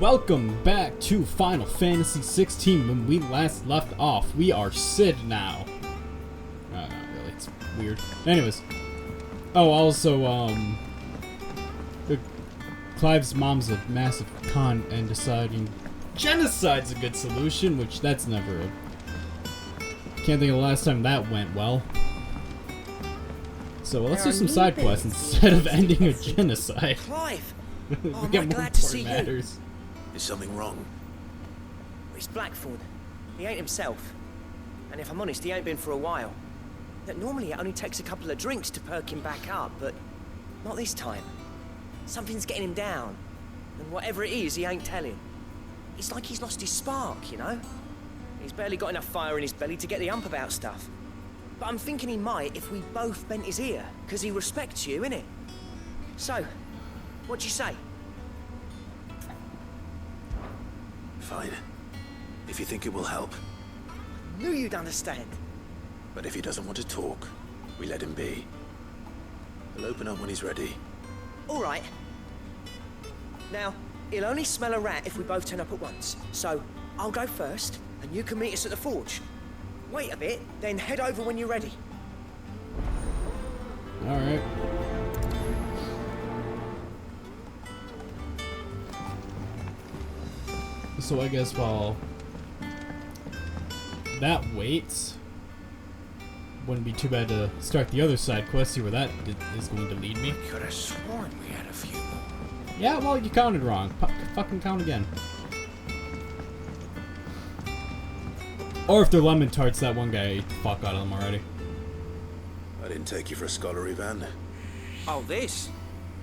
Welcome back to Final Fantasy XVI. When we last left off, we are Sid now. Not really, it's weird. Anyways. Oh, also, Clive's mom's a massive cunt and deciding genocide's a good solution, which that's never a... Can't think of the last time that went well. So let's do some side quests instead of ending a genocide. Clive! We Oh, get I'm more glad to see important you. matters. Is something wrong? It's Blackthorn. He ain't himself. And if I'm honest, he ain't been for a while. That normally it only takes a couple of drinks to perk him back up, but not this time. Something's getting him down. And whatever it is, he ain't telling. It's like he's lost his spark, you know? He's barely got enough fire in his belly to get the ump about stuff. But I'm thinking he might if we both bent his ear, because he respects you, innit? So, what'd you say? Fine. If you think it will help. Knew you'd understand. But if he doesn't want to talk, we let him be. He'll open up when he's ready. All right. Now, he'll only smell a rat if we both turn up at once. So, I'll go first, and you can meet us at the forge. Wait a bit, then head over when you're ready. Alright. So I guess while that waits, wouldn't be too bad to start the other side quest, see where that is going to lead me. Could have sworn we had a few more. Yeah, well, you counted wrong. Fucking count again. Or if they're lemon tarts, that one guy ate the fuck out of them already. I didn't take you for a scholarly van. Oh, this?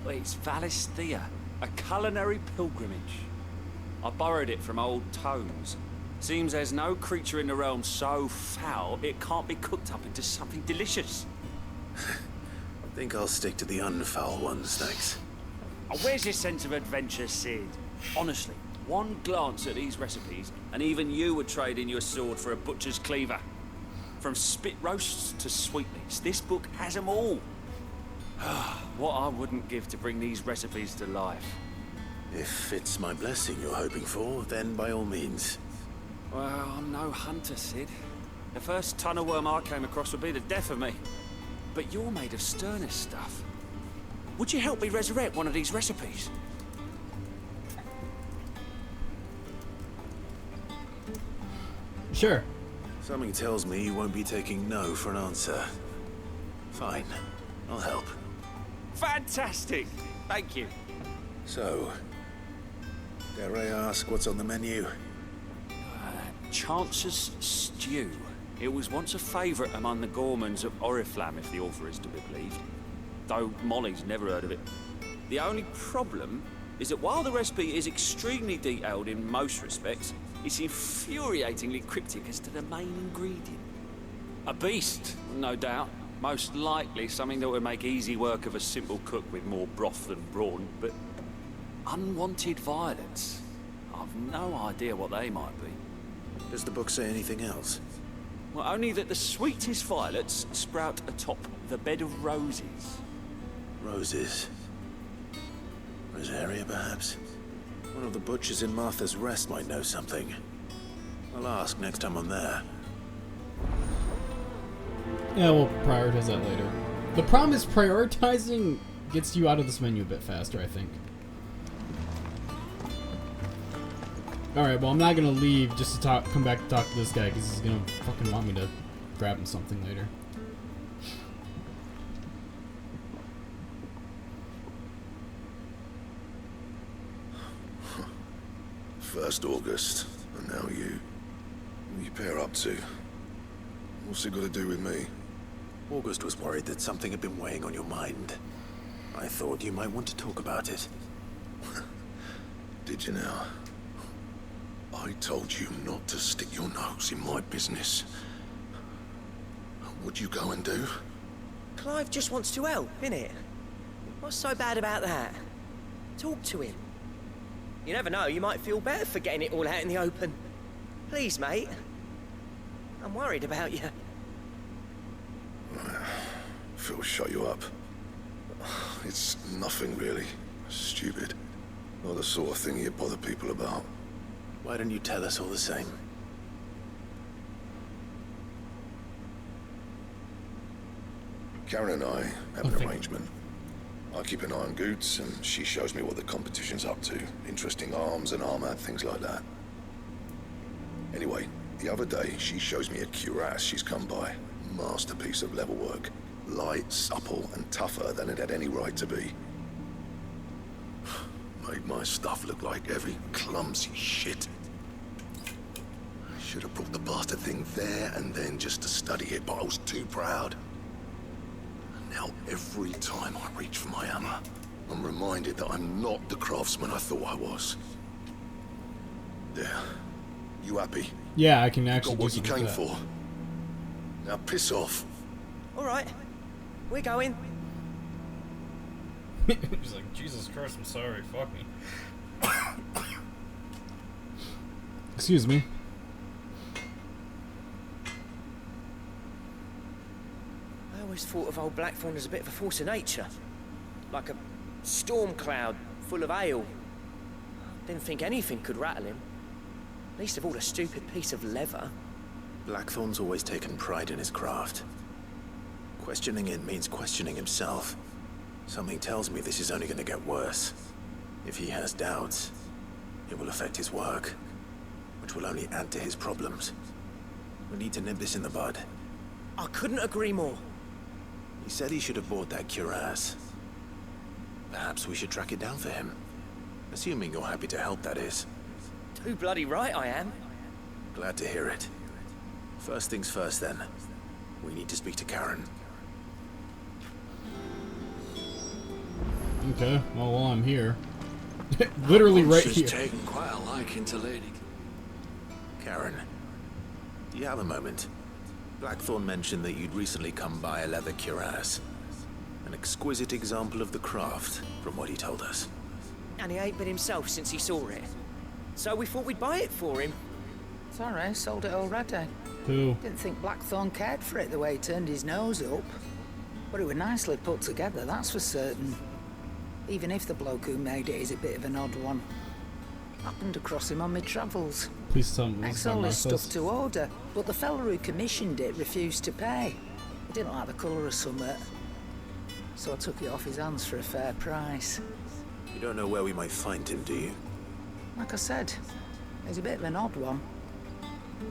Well, it's Valisthea, a culinary pilgrimage. I borrowed it from old tomes. Seems there's no creature in the realm so foul it can't be cooked up into something delicious. I think I'll stick to the unfoul ones, thanks. Oh, where's your sense of adventure, Sid? Honestly, one glance at these recipes, and even you would trade in your sword for a butcher's cleaver. From spit roasts to sweetmeats, this book has them all. What I wouldn't give to bring these recipes to life. If it's my blessing you're hoping for, then by all means. Well, I'm no hunter, Sid. The first tunnel worm I came across would be the death of me. But you're made of sterner stuff. Would you help me resurrect one of these recipes? Sure. Something tells me you won't be taking no for an answer. Fine, I'll help. Fantastic! Thank you. So, dare I ask what's on the menu? Chance's Stew. It was once a favourite among the gourmands of Oriflamme, if the author is to be believed. Though Molly's never heard of it. The only problem is that while the recipe is extremely detailed in most respects, it's infuriatingly cryptic as to the main ingredient. A beast, no doubt. Most likely something that would make easy work of a simple cook with more broth than brawn, but unwanted violets. I've no idea what they might be. Does the book say anything else? Well, only that the sweetest violets sprout atop the bed of roses. Roses. Rosaria, perhaps? One of the butchers in Martha's Rest might know something. I'll ask next time I'm there. Yeah, we'll prioritize that later. The problem is prioritizing gets you out of this menu a bit faster, I think. Alright, well, I'm not gonna leave just to come back to talk to this guy, because he's gonna fucking want me to grab him something later. First August, and now you. What you pair up to? What's it got to do with me? August was worried that something had been weighing on your mind. I thought you might want to talk about it. Did you now? I told you not to stick your nose in my business. What'd you go and do? Clive just wants to help, innit? What's so bad about that? Talk to him. You never know, you might feel better for getting it all out in the open. Please, mate. I'm worried about you. Phil shut you up. It's nothing really. Stupid. Not the sort of thing you bother people about. Why don't you tell us all the same? Karen and I have an Okay. arrangement. I keep an eye on Goots, and she shows me what the competition's up to. Interesting arms and armor, things like that. Anyway, the other day, she shows me a cuirass she's come by. Masterpiece of level work. Light, supple, and tougher than it had any right to be. Made my stuff look like heavy, clumsy shit. Should have brought the bastard thing there and then just to study it, but I was too proud. Now, every time I reach for my hammer, I'm reminded that I'm not the craftsman I thought I was. There. You happy? Yeah, I can actually Got what do you something came with for. Now piss off. All right, we're going. that. He's like, Jesus Christ, I'm sorry, fuck me. Excuse me. I always thought of old Blackthorn as a bit of a force of nature. Like a storm cloud full of ale. Didn't think anything could rattle him. Least of all a stupid piece of leather. Blackthorn's always taken pride in his craft. Questioning it means questioning himself. Something tells me this is only going to get worse. If he has doubts, it will affect his work, which will only add to his problems. We need to nip this in the bud. I couldn't agree more. He said he should have bought that cuirass. Perhaps we should track it down for him. Assuming you're happy to help, that is. Too bloody right I am. Glad to hear it. First things first, then. We need to speak to Karen. Okay, well, while I'm here. Literally right She's here. taken quite a liking to Lady. Karen, do you have a moment? Blackthorn mentioned that you'd recently come by a leather cuirass. An exquisite example of the craft, from what he told us. And he ain't been himself since he saw it. So we thought we'd buy it for him. Sorry, sold it already. Who? Didn't think Blackthorn cared for it the way he turned his nose up. But it was nicely put together, that's for certain. Even if the bloke who made it is a bit of an odd one. Happened across him on my travels. Please tell me this Makes is all not his stuff Marcus. to order, but the fella who commissioned it refused to pay. He didn't like the colour of summit. So I took it off his hands for a fair price. You don't know where we might find him, do you? Like I said, he's a bit of an odd one.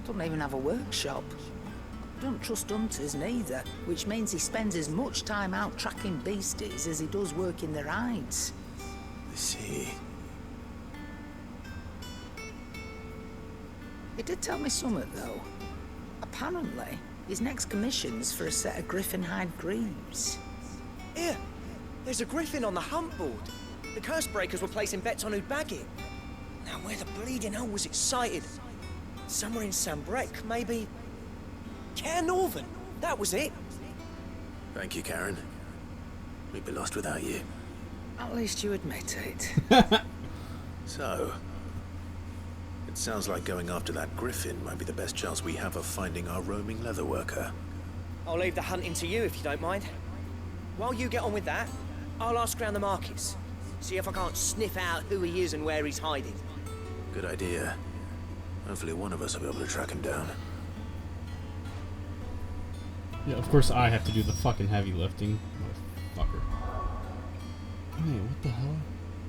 Doesn't even have a workshop. Don't trust hunters neither, which means he spends as much time out tracking beasties as he does working their hides. I see. He did tell me something though. Apparently, his next commission's for a set of griffin hide greaves. Here, there's a griffin on the hunt board. The curse breakers were placing bets on who'd bag it. Now where the bleeding hell was it sighted? Somewhere in Sambrec, maybe... Care Northern, that was it. Thank you, Karen. We'd be lost without you. At least you admit it. So, it sounds like going after that griffin might be the best chance we have of finding our roaming leather worker. I'll leave the hunting to you if you don't mind. While you get on with that, I'll ask around the markets. See if I can't sniff out who he is and where he's hiding. Good idea. Hopefully one of us will be able to track him down. Yeah, of course I have to do the fucking heavy lifting. Motherfucker. Wait, what the hell?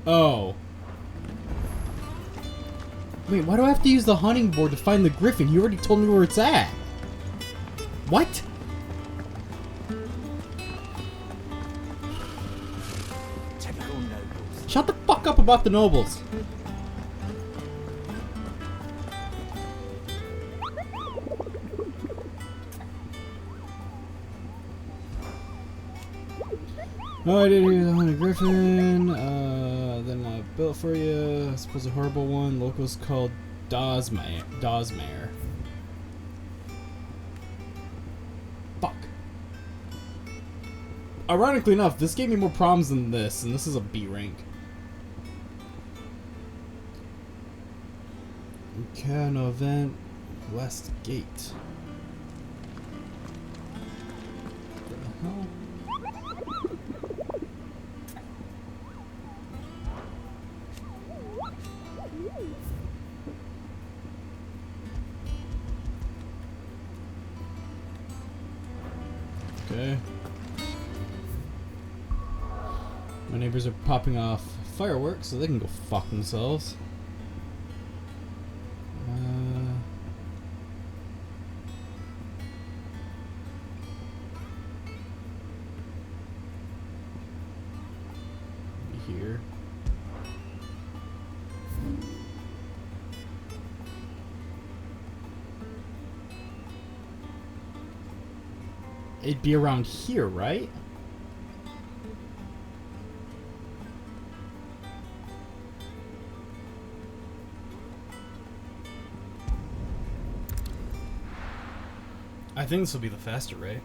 Oh. Wait, why do I have to use the hunting board to find the griffin? You already told me where it's at. What? Typical nobles. Shut the fuck up about the nobles. Oh, I did hear the hunted griffin. Then I built for you. I suppose a horrible one. Locals called Dosmare. Fuck. Ironically enough, this gave me more problems than this, and this is a B rank. Okay, no event. West Gate. What the hell? Neighbors are popping off fireworks so they can go fuck themselves. Here. It'd be around here, right? I think this will be the faster route.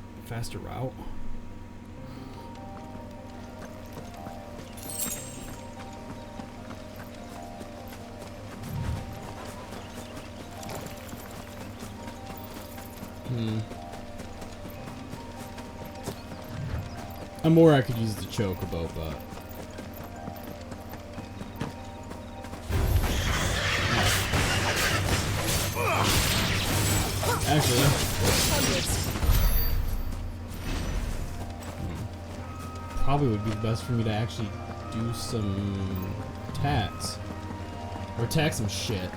Or I could use the chocobo, but actually, probably would be best for me to actually do some attacks or attack some shit.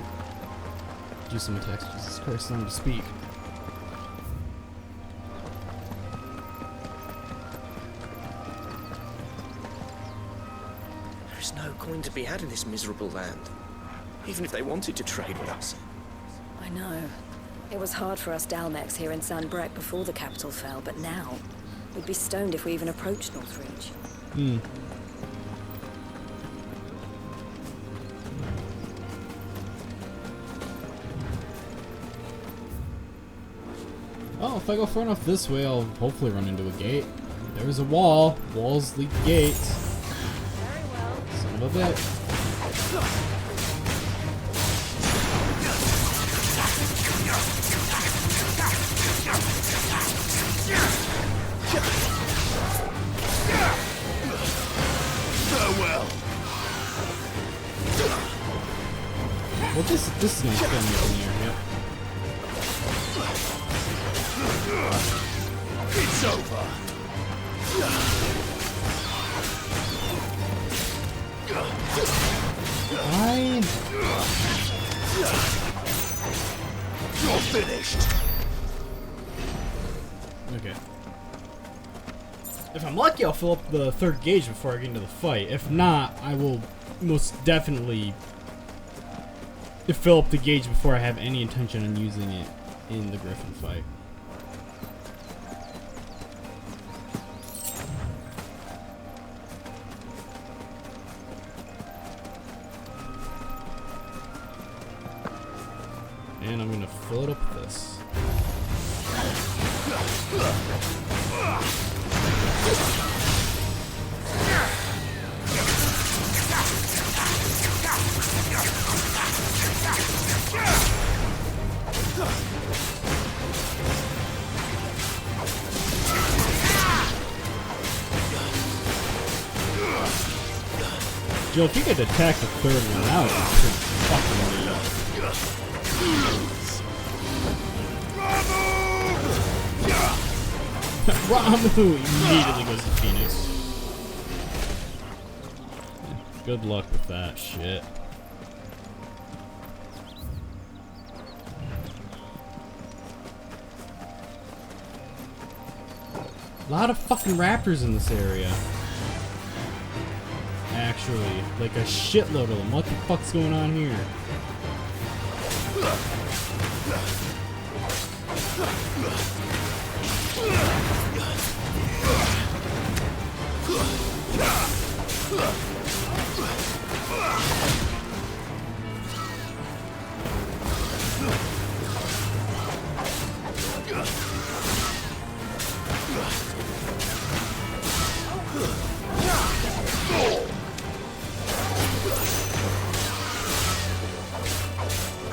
Do some attacks. Jesus Christ, learn to speak. There's no coin to be had in this miserable land. Even if they wanted to trade with us. I know. It was hard for us Dalmex here in San Brec before the capital fell, but now we'd be stoned if we even approached Northreach. Oh, if I go far enough this way, I'll hopefully run into a gate. There's a wall. Walls lead to gates. Very well. Son of a bitch. Well, this is gonna spin me in the air, yep. It's over. You're finished. Okay. If I'm lucky, I'll fill up the third gauge before I get into the fight. If not, I will most definitely fill up the gauge before I have any intention on using it in the Griffin fight. And I'm gonna fill it up with this. Jill, if you could attack the third one, that would be pretty fucking neat. Ramu immediately goes to Phoenix. Good luck with that shit. A lot of fucking raptors in this area. Actually, like a shitload of them. What the fuck's going on here?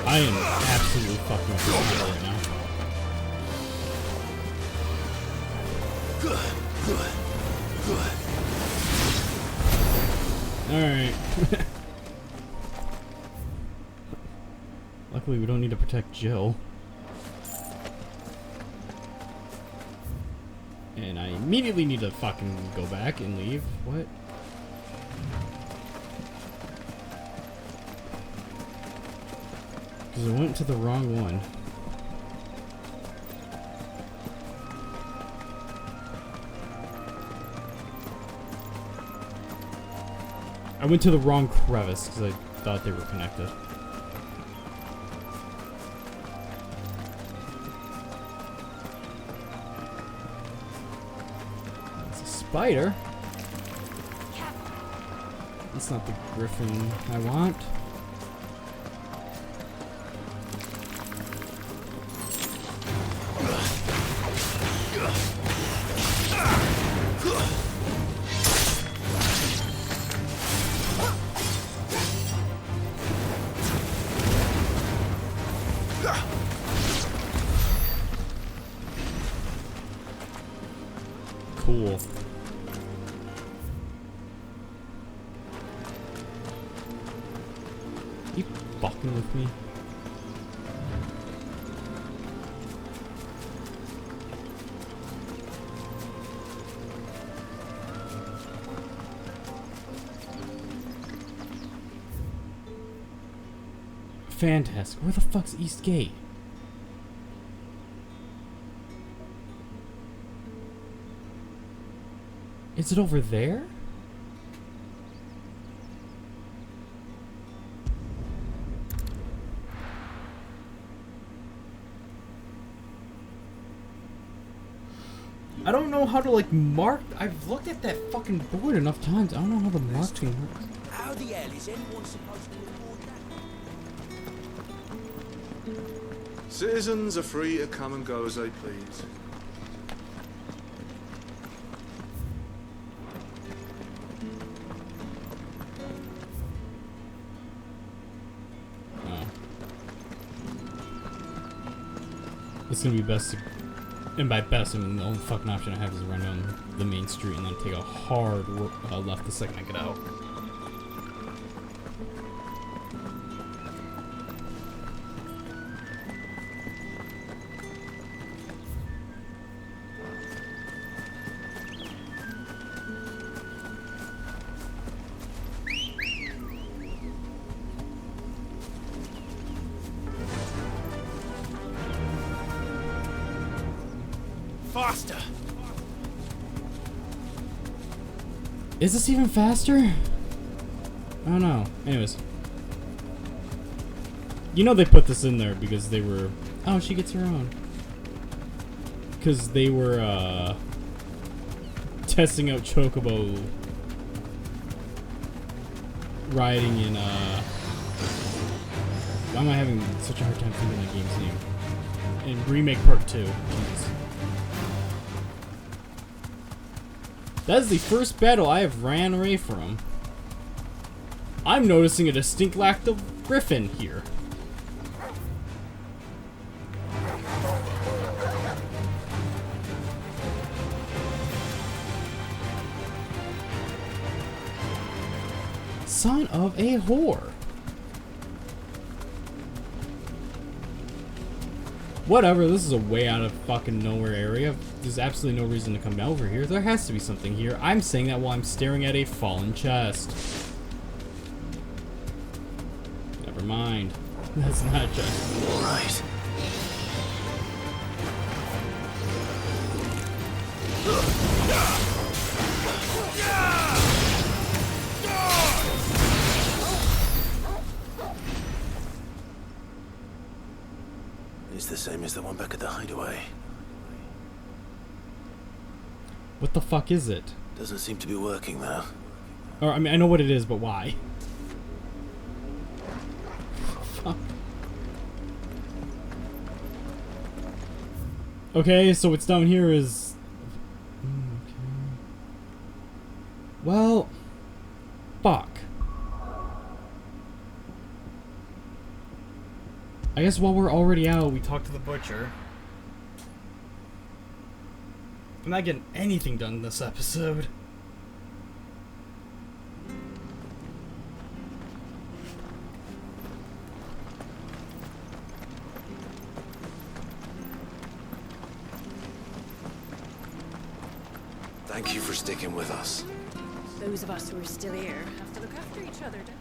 I am absolutely fucking pissed right now. Alright. Luckily we don't need to protect Jill. And I immediately need to fucking go back and leave. What? Because I went to the wrong one. I went to the wrong crevice because I thought they were connected. It's a spider. That's not the griffin I want. Cool. You fucking with me? Fantastic. Where the fuck's East Gate? Is it over there? I don't know how to like mark. I've looked at that fucking board enough times. I don't know how the marking works. How the hell is anyone supposed to afford that? Citizens are free to come and go as they please. It's gonna be best to, and by best I mean the only fucking option I have is to run down the main street and then take a hard left the second I get out. Faster! Is this even faster? I don't know. Anyways. You know they put this in there because they were... Oh, she gets her own. Because they were, testing out Chocobo riding in, Why am I having such a hard time thinking that game's name? In Remake Part 2. Jeez. That is the first battle I have ran away from. I'm noticing a distinct lack of griffin here. Son of a whore. Whatever, this is a way out of fucking nowhere area. There's absolutely no reason to come over here. There has to be something here. I'm saying that while I'm staring at a fallen chest. Never mind. That's not just... All right. It's the same as the one back at the hideaway. What the fuck is it? Doesn't seem to be working though. Or, I mean, I know what it is, but why? Fuck. Okay, so what's down here is... Okay. Well... Fuck. I guess while we're already out, we talk to the butcher. I'm not getting anything done this episode. Thank you for sticking with us. Those of us who are still here have to look after each other, don't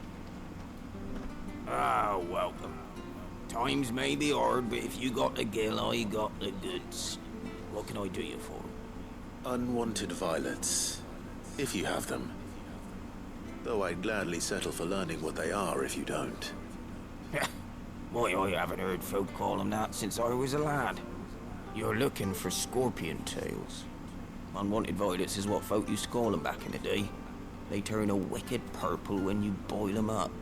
we? Ah, welcome. Times may be hard, but if you got the gill, I got the goods. What can I do you for? Unwanted violets, if you have them. Though I'd gladly settle for learning what they are if you don't. Why, I haven't heard folk call them that since I was a lad. You're looking for scorpion tails. Unwanted violets is what folk used to call them back in the day. They turn a wicked purple when you boil them up,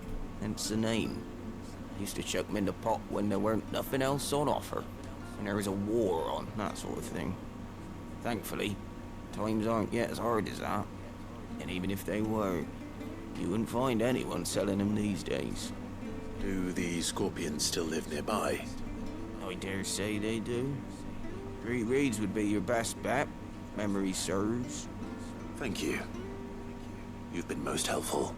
hence the name. I used to chuck them in the pot when there weren't nothing else on offer, and there was a war on, that sort of thing. Thankfully, times aren't yet as hard as that, and even if they were, you wouldn't find anyone selling them these days. Do the scorpions still live nearby? I dare say they do. 3 reeds would be your best bet, memory serves. Thank you. You've been most helpful.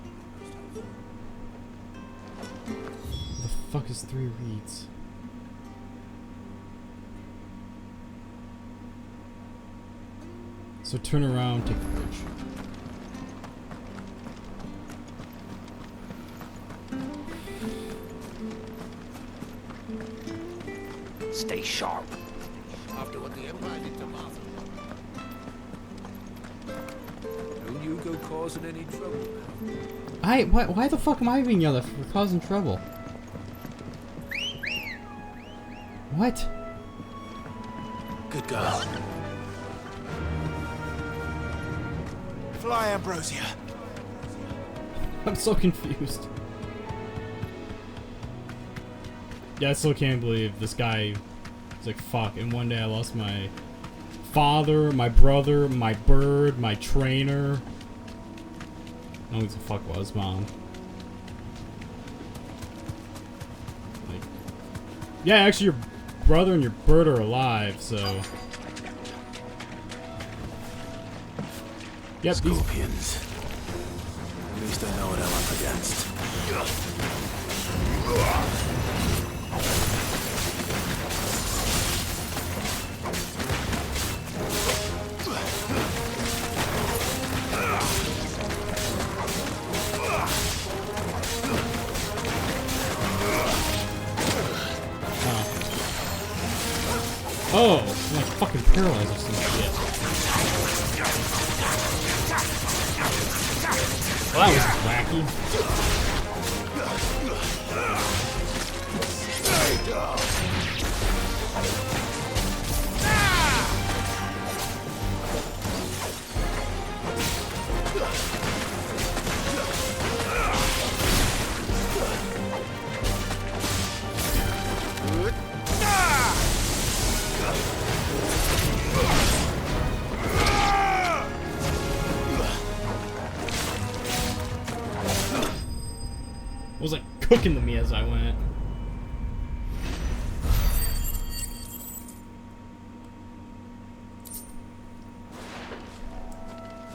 The fuck is 3 reeds? So turn around, take the bridge. Stay sharp. After what the Empire did to Martha. Don't you go causing any trouble. Why the fuck am I being yelled at for causing trouble? What? Good girl. Fly, Ambrosia. I'm so confused. Yeah, I still can't believe this guy is like, fuck, and one day I lost my father, my brother, my bird, my trainer. I don't know who the fuck was, Mom. Like, yeah, actually your brother and your bird are alive, so... Yep, Scorpions. At least I know what I'm up against. Oh, I'm like fucking paralyzed or some shit. Well, that was wacky. It was like cooking to me as I went.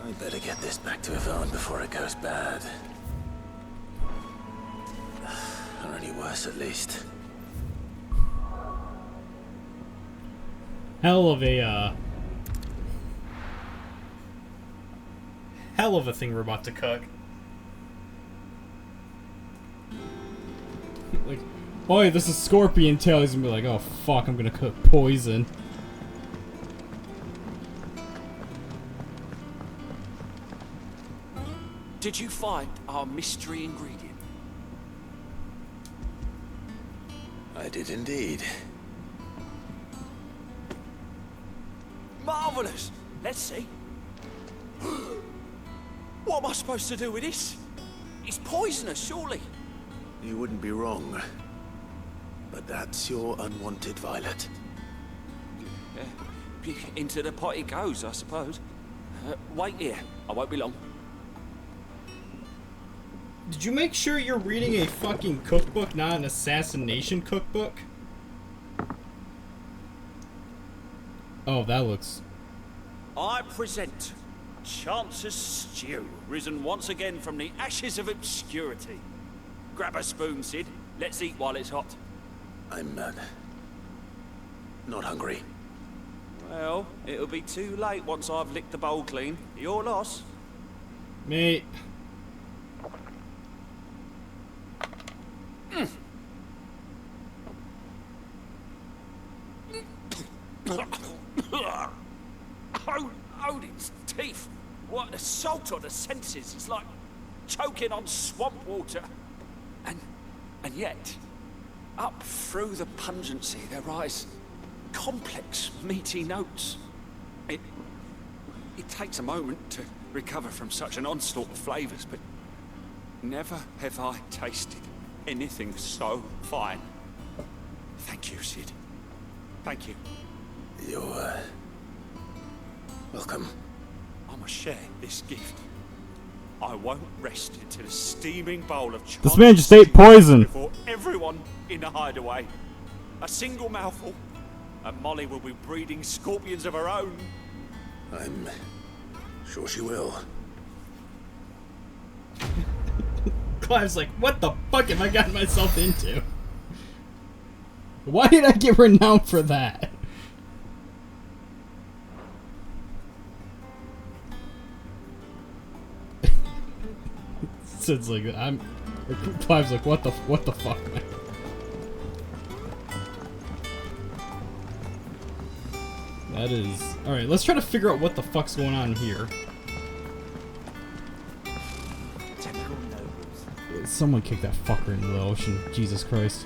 I better get this back to Yvonne before it goes bad. Or any worse, at least. Hell of a thing we're about to cook. Like, boy, this is scorpion tail. He's gonna be like, oh fuck, I'm gonna cook poison. Did you find our mystery ingredient? I did indeed. Marvelous! Let's see. What am I supposed to do with this? It's poisonous, surely. You wouldn't be wrong. But that's your unwanted violet. Yeah. Into the pot it goes, I suppose. Wait here. I won't be long. Did you make sure you're reading a fucking cookbook, not an assassination cookbook? Oh, that looks... I present Chance's Stew, risen once again from the ashes of obscurity. Grab a spoon, Sid. Let's eat while it's hot. I'm, not hungry. Well, it'll be too late once I've licked the bowl clean. Your loss. Mate. out of the senses. It's like choking on swamp water. And yet, up through the pungency, there rise complex, meaty notes. It takes a moment to recover from such an onslaught of flavors, but never have I tasted anything so fine. Thank you, Sid. Thank you. You're, welcome. I must share this gift. I won't rest until a steaming bowl of This man just ate poison. Before everyone in the hideaway. A single mouthful, and Molly will be breeding scorpions of her own. I'm sure she will. Clive's like, what the fuck have I gotten myself into? Why did I get renowned for that? Sid's like, Clive's like, what the fuck, man? That is... Alright, let's try to figure out what the fuck's going on here. Someone kick that fucker into the ocean. Jesus Christ.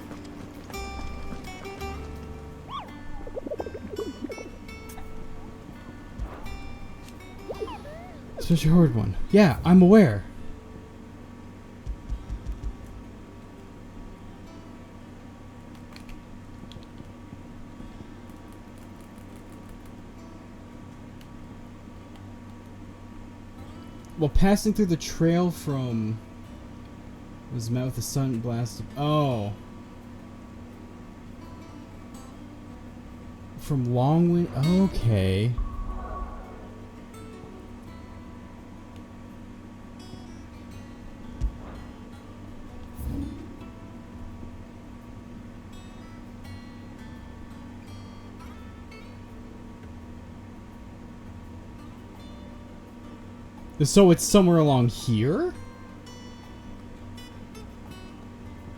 Such a hard one. Yeah, I'm aware. While passing through the trail from... was met with a sudden blast of... Oh. From Longwind... Okay. So it's somewhere along here?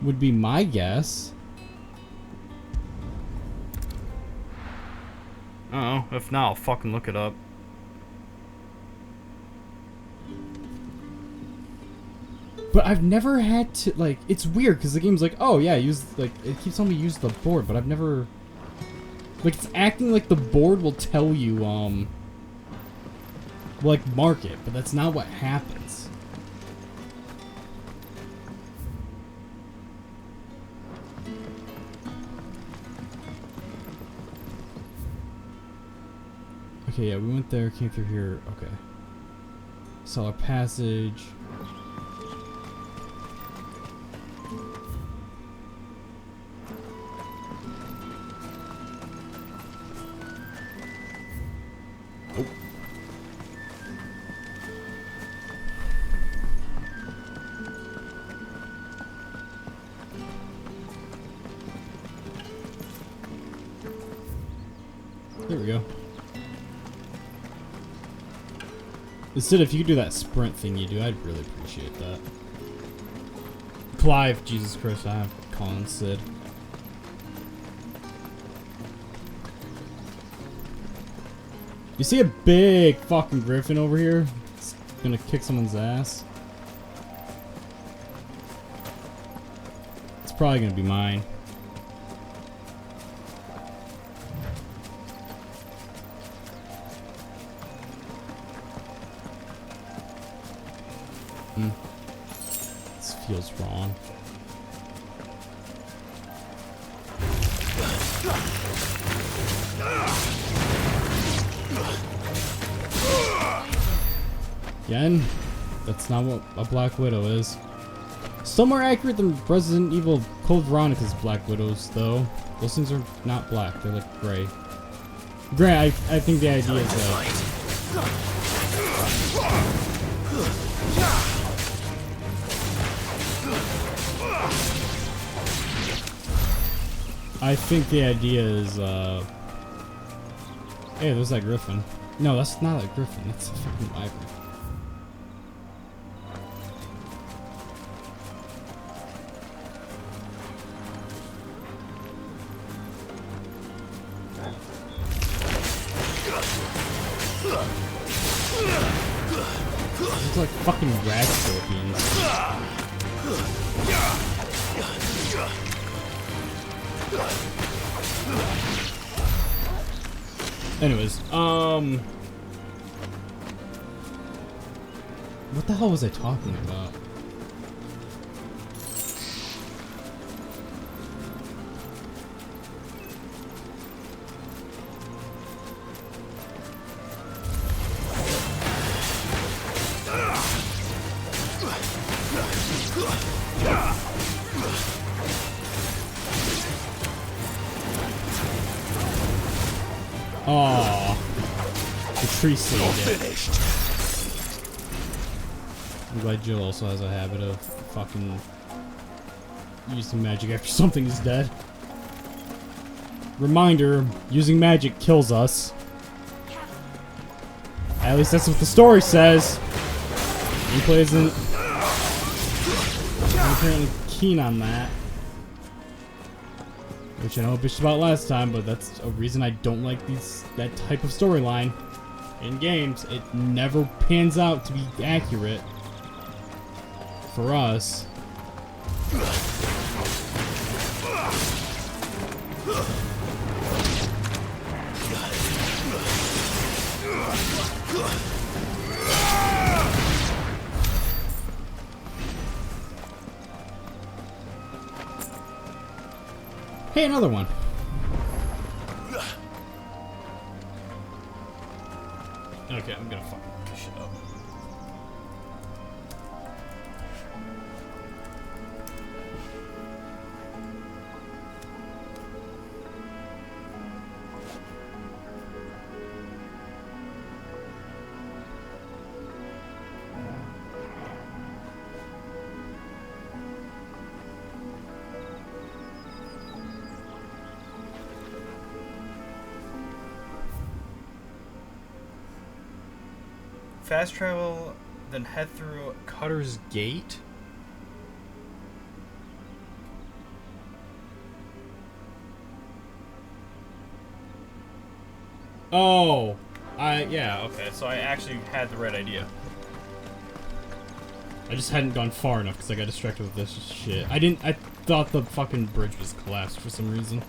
Would be my guess. Oh, if not, I'll fucking look it up. But I've never had to, like, it's weird because the game's like, oh yeah, use, like, it keeps telling me use the board, but I've never, like, it's acting like the board will tell you, like, mark it, but that's not what happens. Okay, yeah, we went there, came through here. Okay. Saw our passage. Oh. There we go. Instead, if you could do that sprint thing you do, I'd really appreciate that. Clive, Jesus Christ, I'm calling Sid. You see a big fucking griffin over here? It's gonna kick someone's ass. It's probably gonna be mine. This feels wrong. Again, that's not what a Black Widow is. Still more accurate than Resident Evil Code Veronica's Black Widows, though. Those things are not black, they're like gray. Gray, I think the idea is I think the idea is, hey, there's that griffin. No, that's not a griffin, that's a fucking wyvern. It's like fucking rat scorpions. Anyways, what the hell was I talking about? Oh, the tree saved it. I'm glad Jill also has a habit of fucking using magic after something is dead. Reminder, using magic kills us. At least that's what the story says. Gameplay isn't apparently keen on that. Which I know I bitched about last time, but that's a reason I don't like that type of storyline in games. It never pans out to be accurate for us. Hey, another one. Okay, I'm gonna fuck this shit up. Fast travel, then head through Cutter's Gate. Oh, yeah, okay, so I actually had the right idea. I just hadn't gone far enough because I got distracted with this shit. I thought the fucking bridge was collapsed for some reason.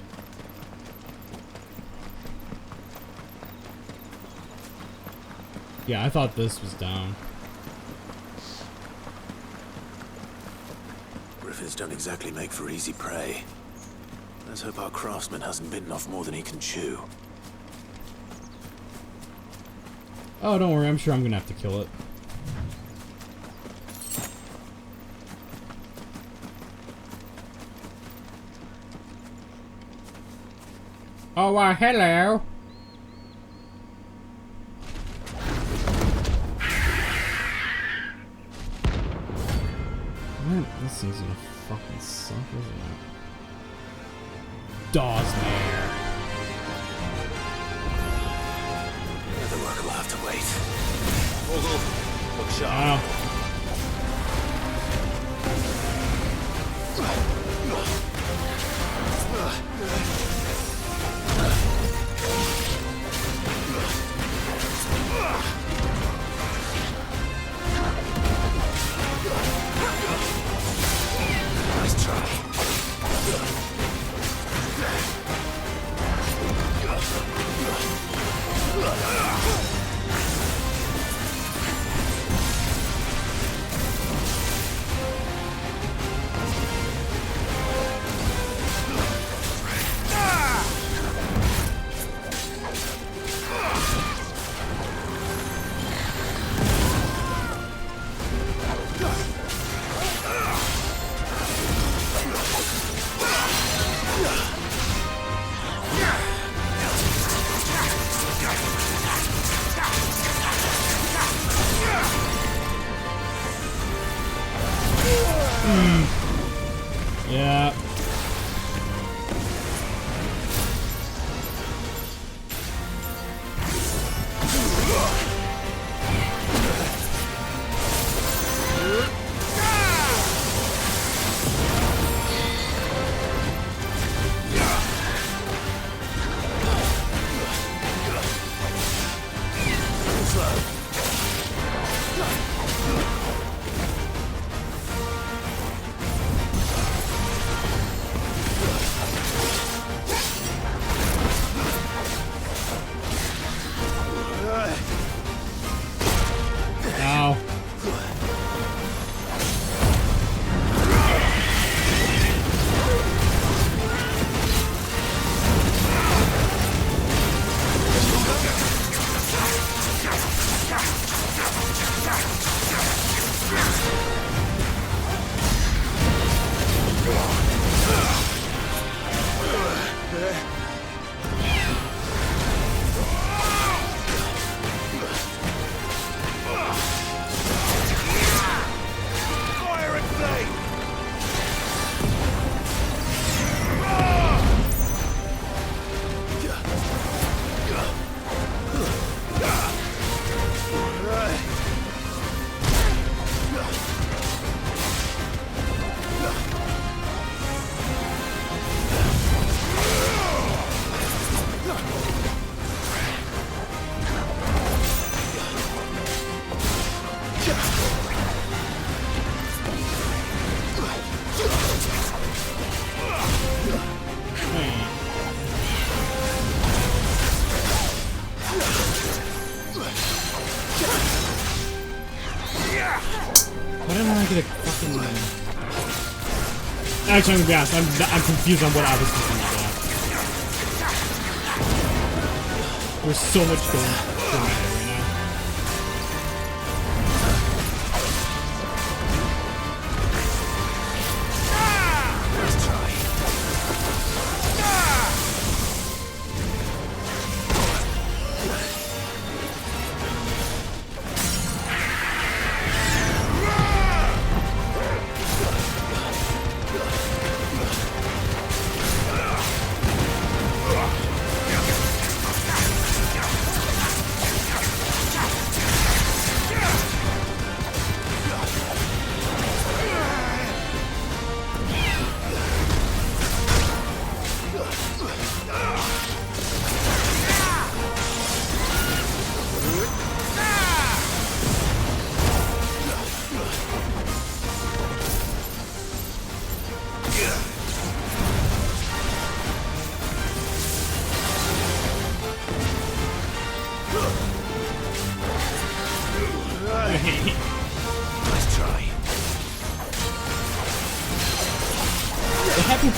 Yeah, I thought this was down. Griffins don't exactly make for easy prey. Let's hope our craftsman hasn't bitten off more than he can chew. Oh, don't worry, I'm sure I'm gonna have to kill it. Oh, hello! Man, this thing's gonna fucking suck, isn't it? Dawsmare! The work will have to wait. Look sharp. Oh. Nice try. I get a fucking... Actually, I'm gonna be honest. I'm confused on what I was thinking about. There's so much going on right now.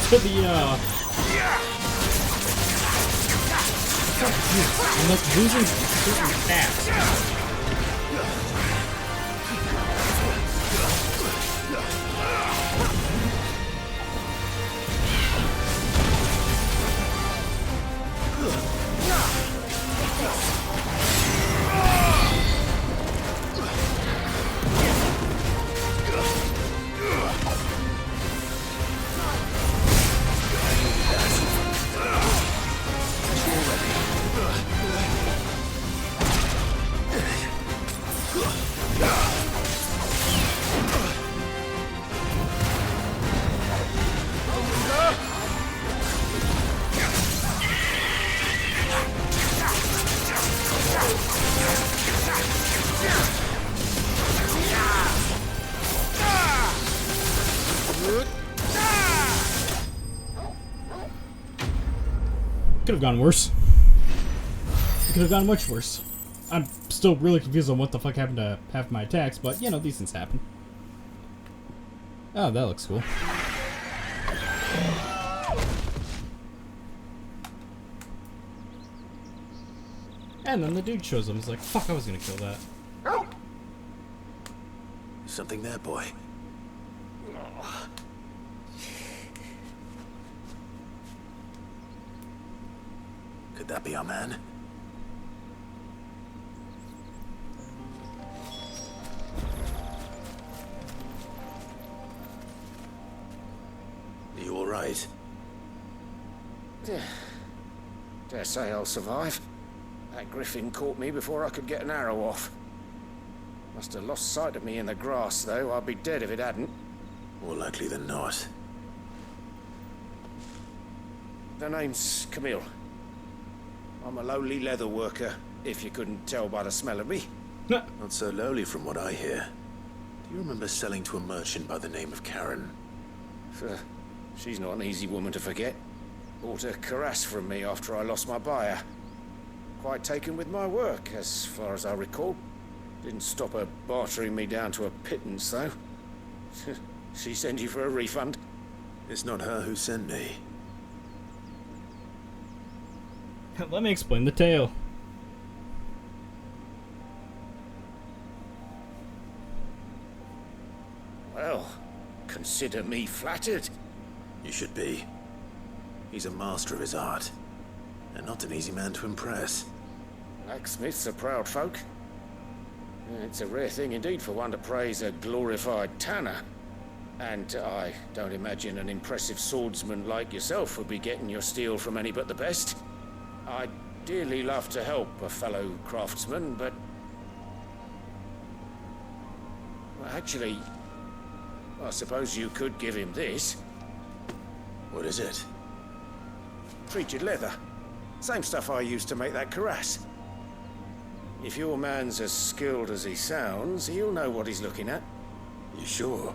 To the I'm like losing certain stats. Could have gone worse. It could have gone much worse. I'm still really confused on what the fuck happened to half my attacks, but you know, these things happen. Oh, that looks cool. And then the dude shows up. He's like, fuck, I was gonna kill that. Something there, boy. Could that be our man? Are you all right? Dare say I'll survive. That griffin caught me before I could get an arrow off. Must have lost sight of me in the grass, though. I'd be dead if it hadn't. More likely than not. The name's Camille. I'm a lowly leather worker, if you couldn't tell by the smell of me. Not so lowly from what I hear. Do you remember selling to a merchant by the name of Karen? She's not an easy woman to forget. Bought a cuirass from me after I lost my buyer. Quite taken with my work, as far as I recall. Didn't stop her bartering me down to a pittance, though. She sent you for a refund? It's not her who sent me. Let me explain the tale. Well, consider me flattered. You should be. He's a master of his art, and not an easy man to impress. Blacksmiths are proud folk. It's a rare thing indeed for one to praise a glorified tanner. And I don't imagine an impressive swordsman like yourself would be getting your steel from any but the best. I'd dearly love to help a fellow craftsman, but... well, actually, I suppose you could give him this. What is it? Treated leather. Same stuff I used to make that cuirass. If your man's as skilled as he sounds, he'll know what he's looking at. You sure?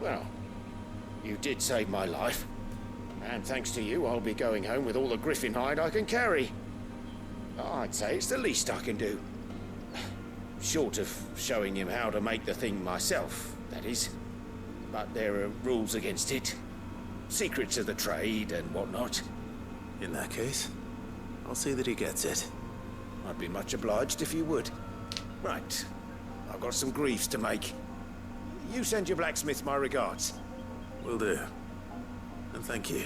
Well, you did save my life. And thanks to you, I'll be going home with all the griffin hide I can carry. I'd say it's the least I can do. Short of showing him how to make the thing myself, that is. But there are rules against it. Secrets of the trade and whatnot. In that case, I'll see that he gets it. I'd be much obliged if you would. Right. I've got some griefs to make. You send your blacksmith my regards. Will do. And thank you.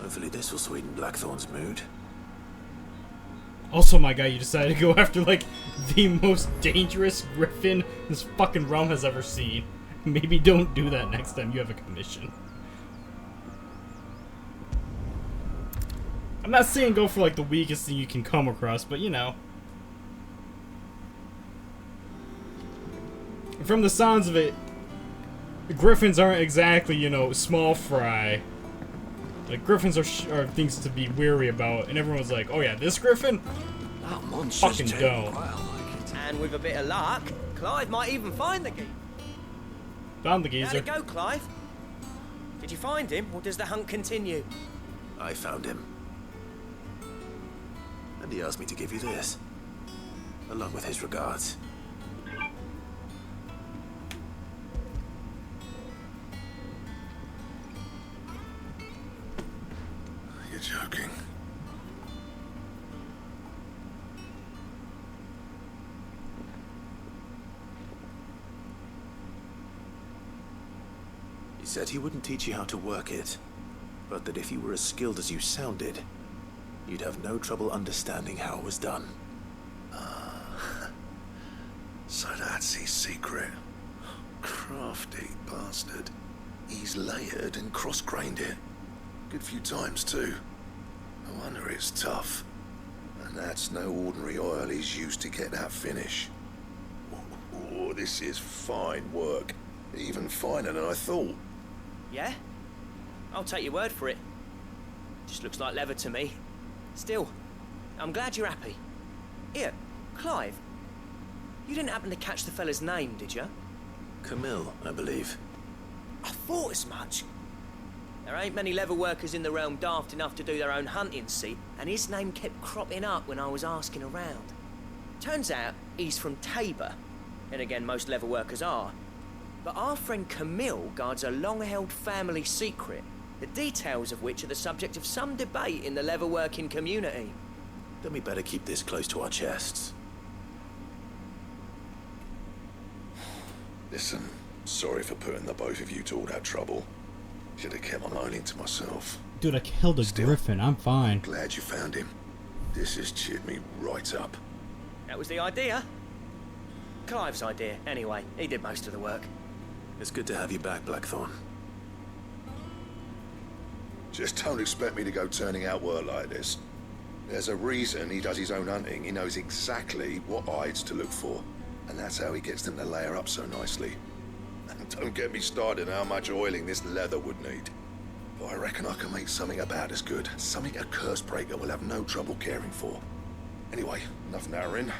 Hopefully this will sweeten Blackthorn's mood. Also, my guy, you decided to go after, like, the most dangerous griffin this fucking realm has ever seen. Maybe don't do that next time you have a commission. I'm not saying go for, like, the weakest thing you can come across, but, you know. From the sounds of it, griffins aren't exactly, you know, small fry. Like, griffins are things to be wary about, and everyone's like, oh yeah, this griffin? That monster's Fucking tame, don't. quite like it. And with a bit of luck, Clive might even find the geezer. Found the How'd geezer. it go, Clive? Did you find him, or does the hunt continue? I found him. And he asked me to give you this, along with his regards. You're joking. He said he wouldn't teach you how to work it, but that if you were as skilled as you sounded, you'd have no trouble understanding how it was done. So that's his secret. Crafty bastard. He's layered and cross-grained it. Good few times, too. No wonder it's tough. And that's no ordinary oil he's used to get that finish. Oh, this is fine work. Even finer than I thought. Yeah? I'll take your word for it. Just looks like leather to me. Still, I'm glad you're happy. Here, Clive. You didn't happen to catch the fella's name, did you? Camille, I believe. I thought as much. There ain't many leather workers in the realm daft enough to do their own hunting, see? And his name kept cropping up when I was asking around. Turns out he's from Tabor. And again, most leather workers are. But our friend Camille guards a long-held family secret, the details of which are the subject of some debate in the leather-working community. Then we better keep this close to our chests. Listen, sorry for putting the both of you to all that trouble. Should have kept my moaning to myself. Dude, I killed a griffin. I'm fine. Glad you found him. This has cheered me right up. That was the idea. Clive's idea, anyway. He did most of the work. It's good to have you back, Blackthorn. Just don't expect me to go turning out work like this. There's a reason he does his own hunting. He knows exactly what hides to look for. And that's how he gets them to layer up so nicely. And don't get me started on how much oiling this leather would need. But I reckon I can make something about as good. Something a Cursebreaker will have no trouble caring for. Anyway, enough narrowing.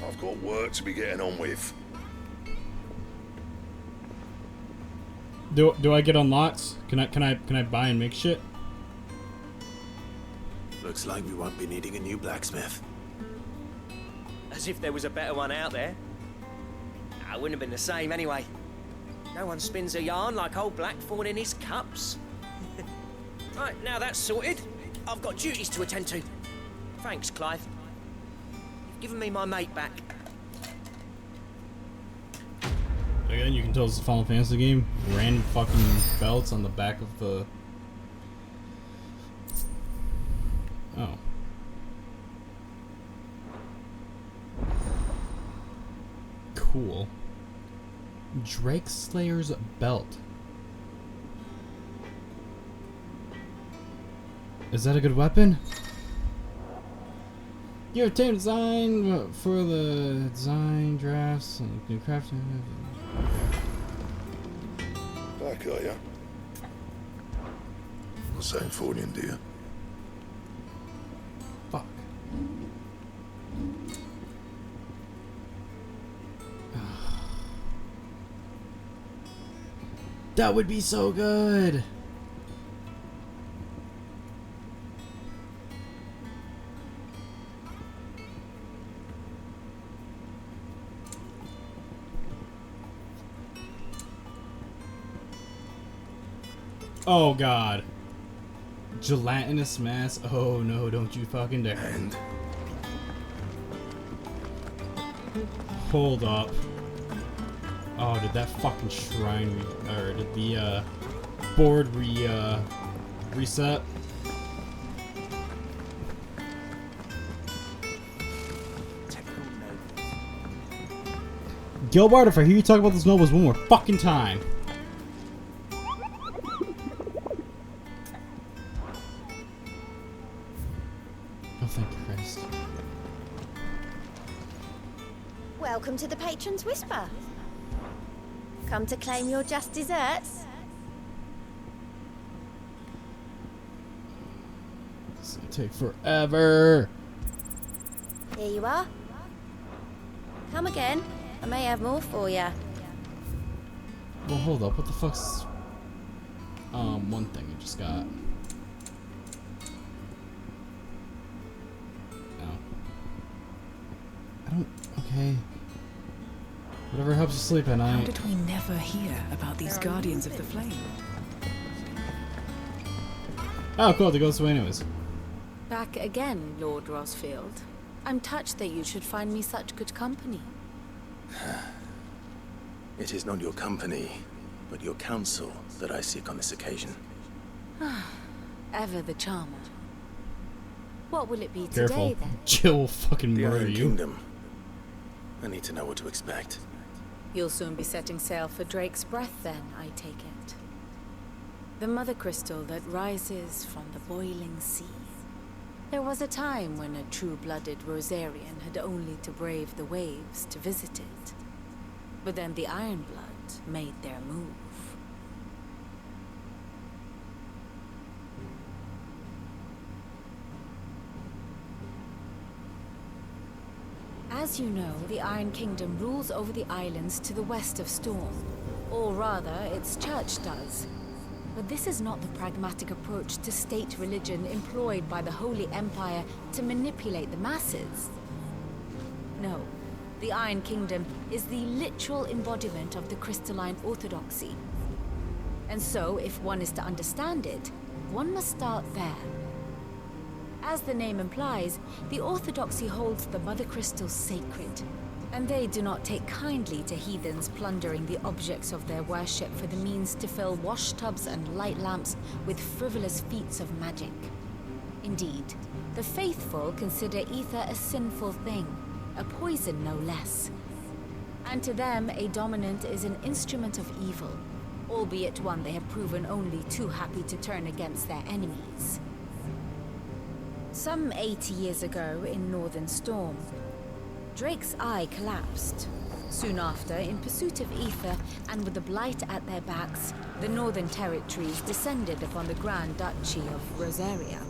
I've got work to be getting on with. Do I get unlocks? Can I buy and make shit? Looks like we won't be needing a new blacksmith. As if there was a better one out there. I wouldn't have been the same anyway. No one spins a yarn like old Blackthorn in his cups. Right, now that's sorted. I've got duties to attend to. Thanks, Clive. You've given me my mate back. Again, you can tell it's a Final Fantasy game. Random fucking belts on the back of the... Oh. Cool. Drake Slayer's belt. Is that a good weapon? You obtained design for the design drafts and you can craft. Back, are ya? Not saying Fordian, do you? Fuck. That would be so good. Oh god. Gelatinous mass. Oh no, don't you fucking dare. And Hold up. Oh, did that fucking shrine or did the board reset? Gilbert, if I hear you talk about those nobles one more fucking time. Oh, thank you, Christ. Welcome to the Patron's Whisper. Come to claim your just desserts? This is gonna take forever. Here you are. Come again. I may have more for you. Well, hold up. What the fuck's... one thing I just got. Oh. I don't... Okay. Whatever helps you sleep at night. How did we never hear about these Guardians of the Flame? Oh, cool. They go this way anyways. Back again, Lord Rosfield. I'm touched that you should find me such good company. It is not your company, but your counsel that I seek on this occasion. Ever the charmer. What will it be Careful. today, then? Jill will fucking The murder Iron you. Kingdom. I need to know what to expect. You'll soon be setting sail for Drake's Breath, then, I take it. The mother crystal that rises from the boiling sea. There was a time when a true-blooded Rosarian had only to brave the waves to visit it. But then the Ironblood made their move. As you know, the Iron Kingdom rules over the islands to the west of Storm. Or rather, its church does. But this is not the pragmatic approach to state religion employed by the Holy Empire to manipulate the masses. No, the Iron Kingdom is the literal embodiment of the crystalline orthodoxy. And so, if one is to understand it, one must start there. As the name implies, the orthodoxy holds the Mother Crystal sacred, and they do not take kindly to heathens plundering the objects of their worship for the means to fill washtubs and light lamps with frivolous feats of magic. Indeed, the faithful consider ether a sinful thing, a poison no less. And to them, a dominant is an instrument of evil, albeit one they have proven only too happy to turn against their enemies. Some 80 years ago in Northern Storm, Drake's eye collapsed. Soon after, in pursuit of ether and with the blight at their backs, the Northern Territories descended upon the Grand Duchy of Rosaria.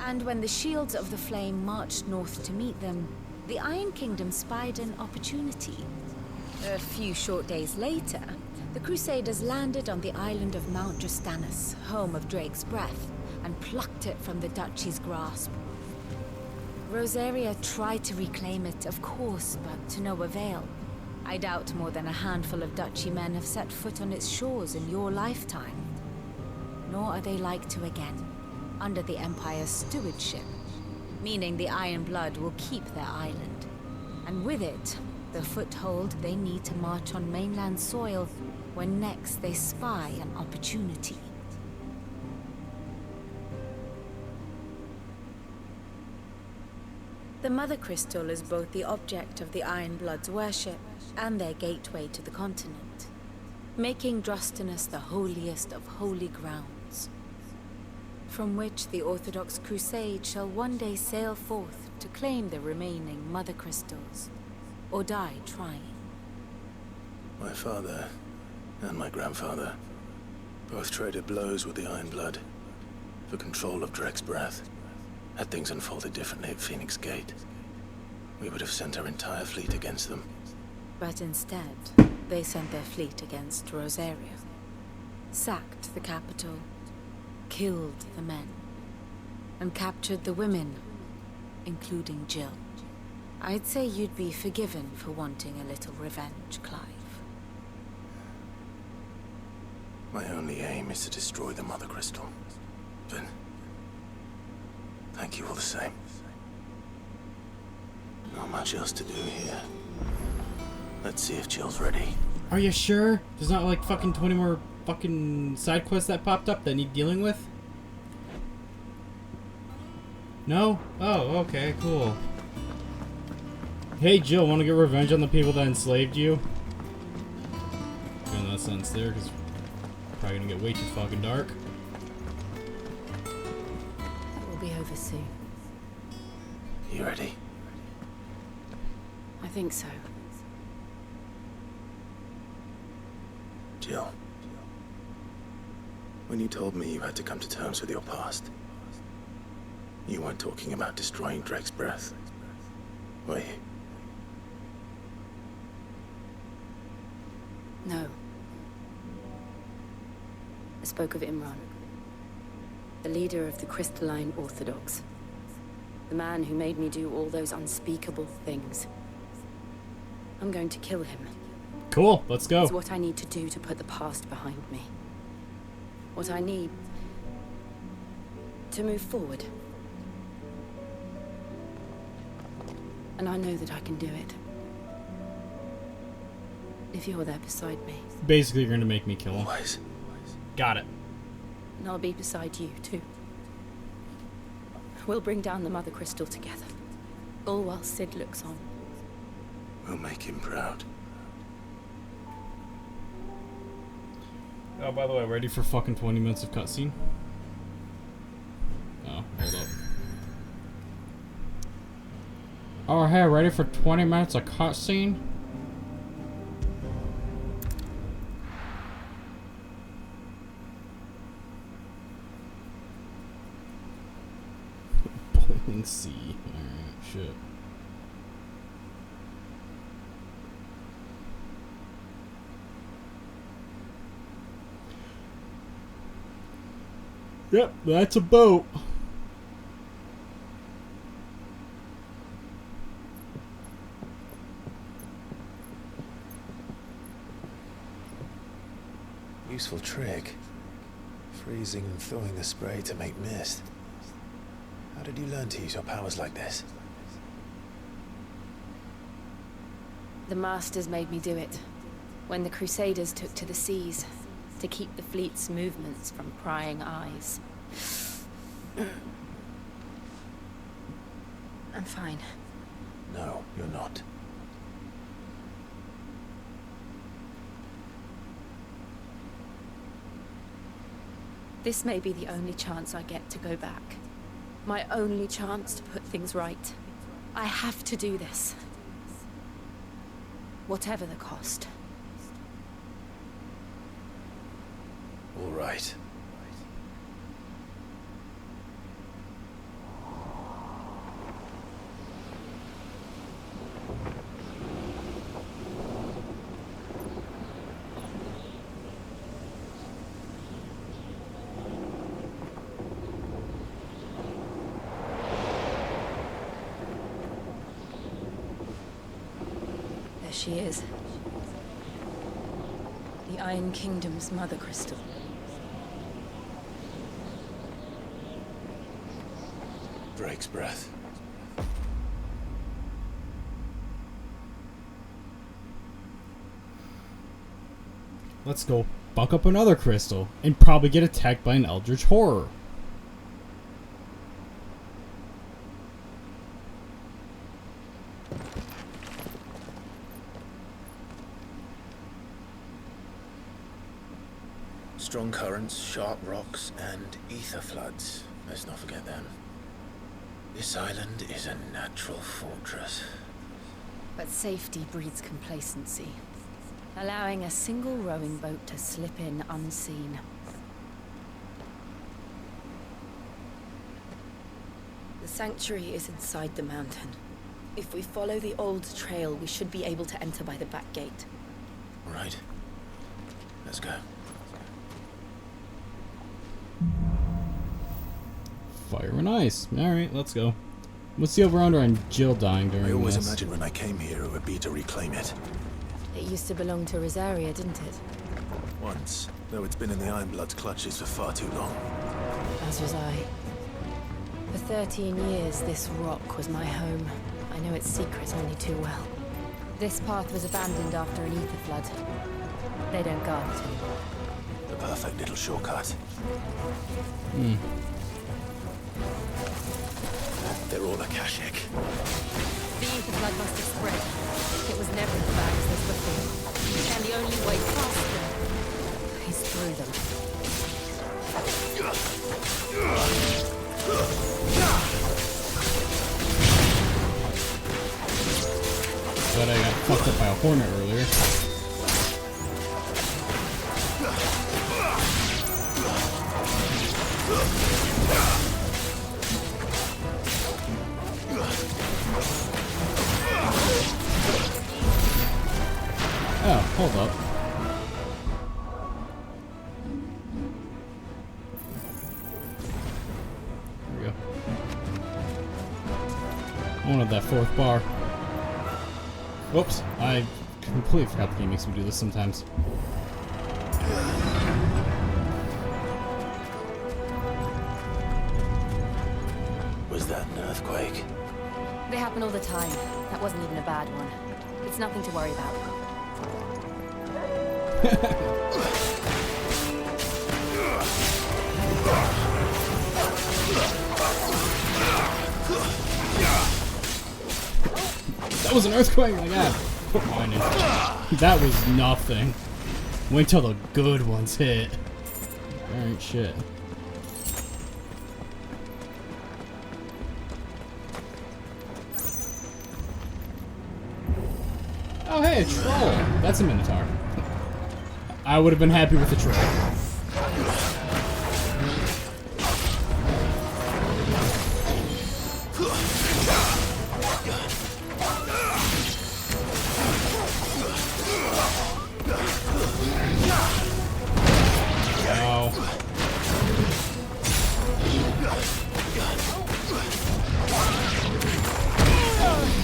And when the Shields of the Flame marched north to meet them, the Iron Kingdom spied an opportunity. A few short days later, the Crusaders landed on the island of Mount Justanus, home of Drake's Breath, and plucked it from the Duchy's grasp. Rosaria tried to reclaim it, of course, but to no avail. I doubt more than a handful of Duchy men have set foot on its shores in your lifetime. Nor are they like to again, under the Empire's stewardship, meaning the Iron Blood will keep their island. And with it, the foothold they need to march on mainland soil when next they spy an opportunity. The Mother Crystal is both the object of the Iron Blood's worship and their gateway to the continent, making Drustinus the holiest of holy grounds, from which the Orthodox Crusade shall one day sail forth to claim the remaining Mother Crystals, or die trying. My father and my grandfather both traded blows with the Iron Blood for control of Drake's Breath. Had things unfolded differently at Phoenix Gate, we would have sent our entire fleet against them. But instead, they sent their fleet against Rosaria, sacked the capital, killed the men, and captured the women, including Jill. I'd say you'd be forgiven for wanting a little revenge, Clive. My only aim is to destroy the Mother Crystal. But thank you all the same. Not much else to do here. Let's see if Jill's ready. Are you sure? There's not like fucking 20 more fucking side quests that popped up that need dealing with? No? Oh, okay, cool. Hey Jill, wanna get revenge on the people that enslaved you? In that sense there, because probably gonna get way too fucking dark. It will be over soon. You ready? I think so. Jill, when you told me you had to come to terms with your past, you weren't talking about destroying Drake's breath, were you? No. I spoke of Imran, the leader of the Crystalline Orthodox. The man who made me do all those unspeakable things. I'm going to kill him. Cool, let's go. It's what I need to do to put the past behind me. What I need to move forward. And I know that I can do it. If you're there beside me. Basically, you're gonna make me kill him. Always. Got it. And I'll be beside you, too. We'll bring down the Mother Crystal together. All while Sid looks on. We'll make him proud. Oh, by the way, ready for fucking 20 minutes of cutscene? Oh, hold up. Oh, hey, ready for 20 minutes of cutscene? Boiling sea. Alright, shit. Yep, that's a boat. Useful trick. Freezing and thawing the spray to make mist. How did you learn to use your powers like this? The Masters made me do it. When the Crusaders took to the seas. To keep the fleet's movements from prying eyes. I'm fine. No, you're not. This may be the only chance I get to go back. My only chance to put things right. I have to do this. Whatever the cost. All right. There she is. The Iron Kingdom's Mother Crystal. Drake's breath. Let's go buck up another crystal and probably get attacked by an eldritch horror. Strong currents, sharp rocks, and ether floods. Let's not forget them. This island is a natural fortress. But safety breeds complacency. Allowing a single rowing boat to slip in unseen. The sanctuary is inside the mountain. If we follow the old trail, we should be able to enter by the back gate. All right. Let's go. Fire and ice. Alright, let's go. What's the over-under on Jill dying during I always this? imagined when I came here it would be to reclaim it. It used to belong to Rosaria, didn't it? Once, though it's been in the Ironblood's clutches for far too long. As was I. For 13 years, this rock was my home. I know its secrets only too well. This path was abandoned after an ether flood. They don't guard it anymore. The perfect little shortcut. They're all Akashic. The ether flood must have spread. It was never as bad as this before. And the only way past them is through them. But I got fucked up by a hornet earlier. Oh, hold up. There we go. I wanted that fourth bar. Whoops, I completely forgot the game makes me do this sometimes. Was that an earthquake? They happen all the time. That wasn't even a bad one. It's nothing to worry about. That was an earthquake, my god. Put mine in. That was nothing. Wait till the good ones hit. Alright, shit. Oh hey, a troll. That's a minotaur. I would have been happy with a troll.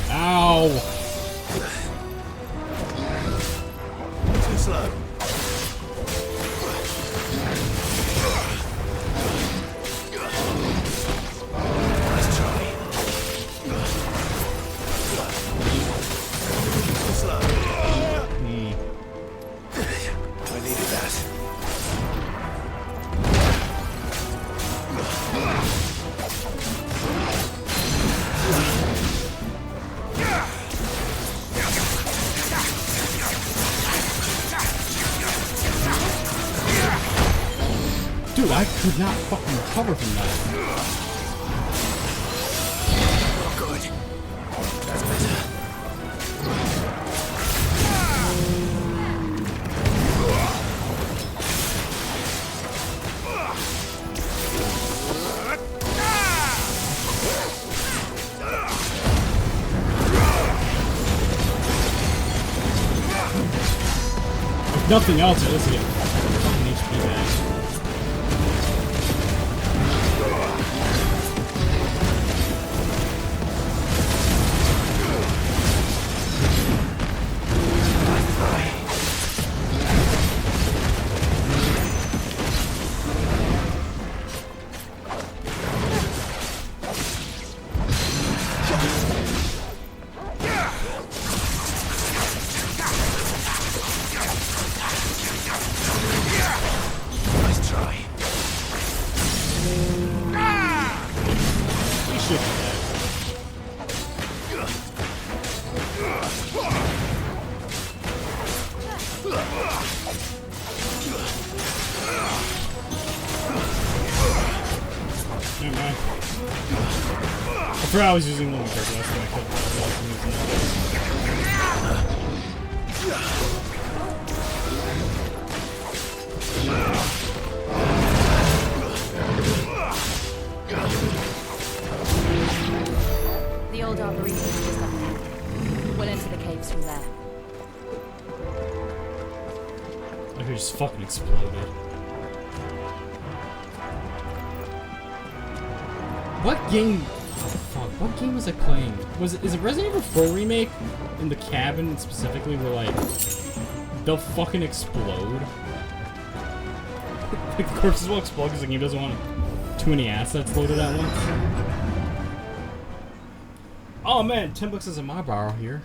Ow! Too slow. Nice try. Too slow. I needed that. Dude, I could not fucking recover from that. Good. That's better. If nothing else, at least I get fucking HP back. I forgot I was using one card last time I killed The old arboretum is just up ahead. We'll enter the caves from there. Like it just fucking exploded. What game? Fuck, what game was I playing? Is it Resident Evil 4 remake? In the cabin specifically, where like they'll fucking explode. Like, the corpses will explode because the game doesn't want too many assets loaded at once. Oh man, $10 is a Marlboro here.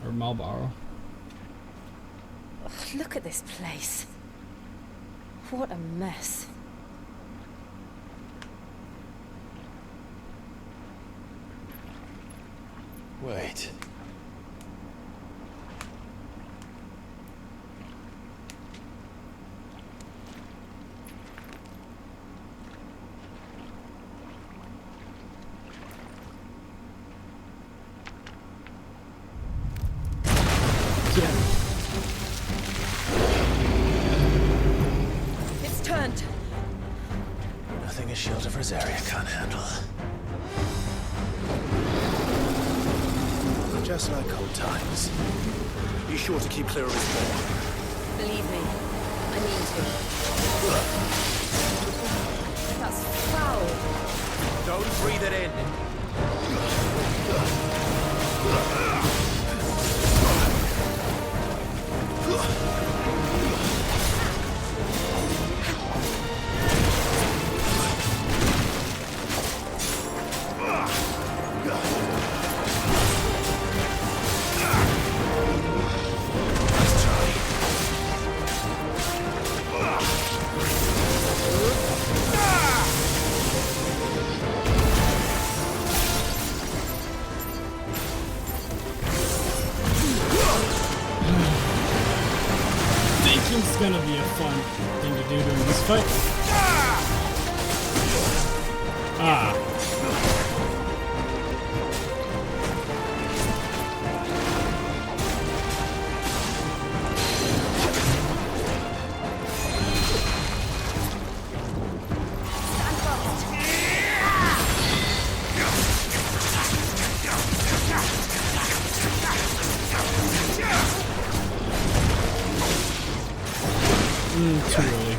Or Marlboro. Look at this place. What a mess. Wait. It's turned. Nothing a shield of Rosaria can't handle. Just like old times. Be sure to keep clear of his ball. Believe me, I mean to. That's foul. Don't breathe it in. Thinking's gonna be a fun thing to do during this fight. Ah. Too early.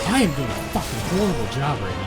I am doing a fucking horrible job right now.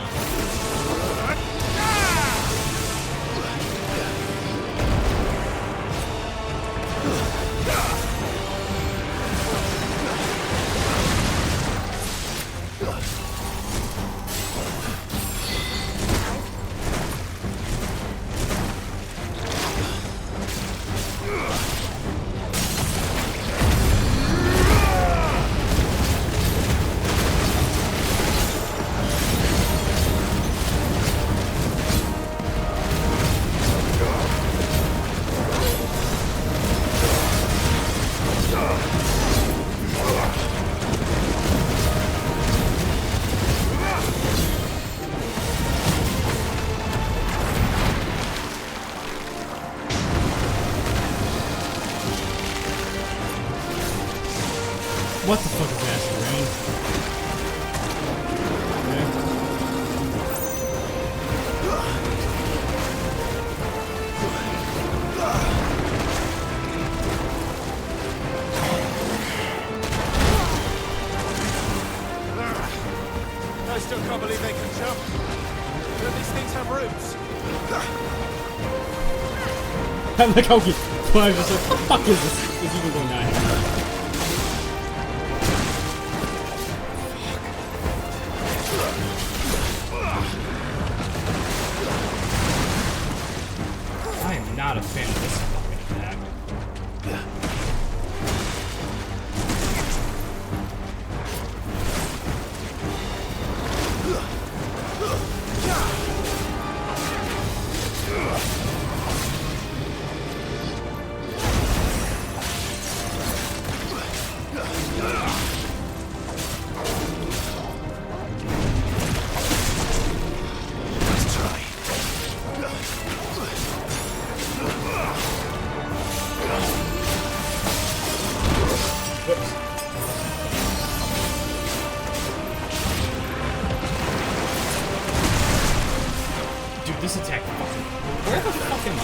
What the fuck is acid rain? I still can't believe they can jump. Don't these things have roots? I'm like, okay, so I'm just like, what the fuck is this? Is even going on here? I am not a fan of this fucking attack. Dude, this attack. Where the fuck am I?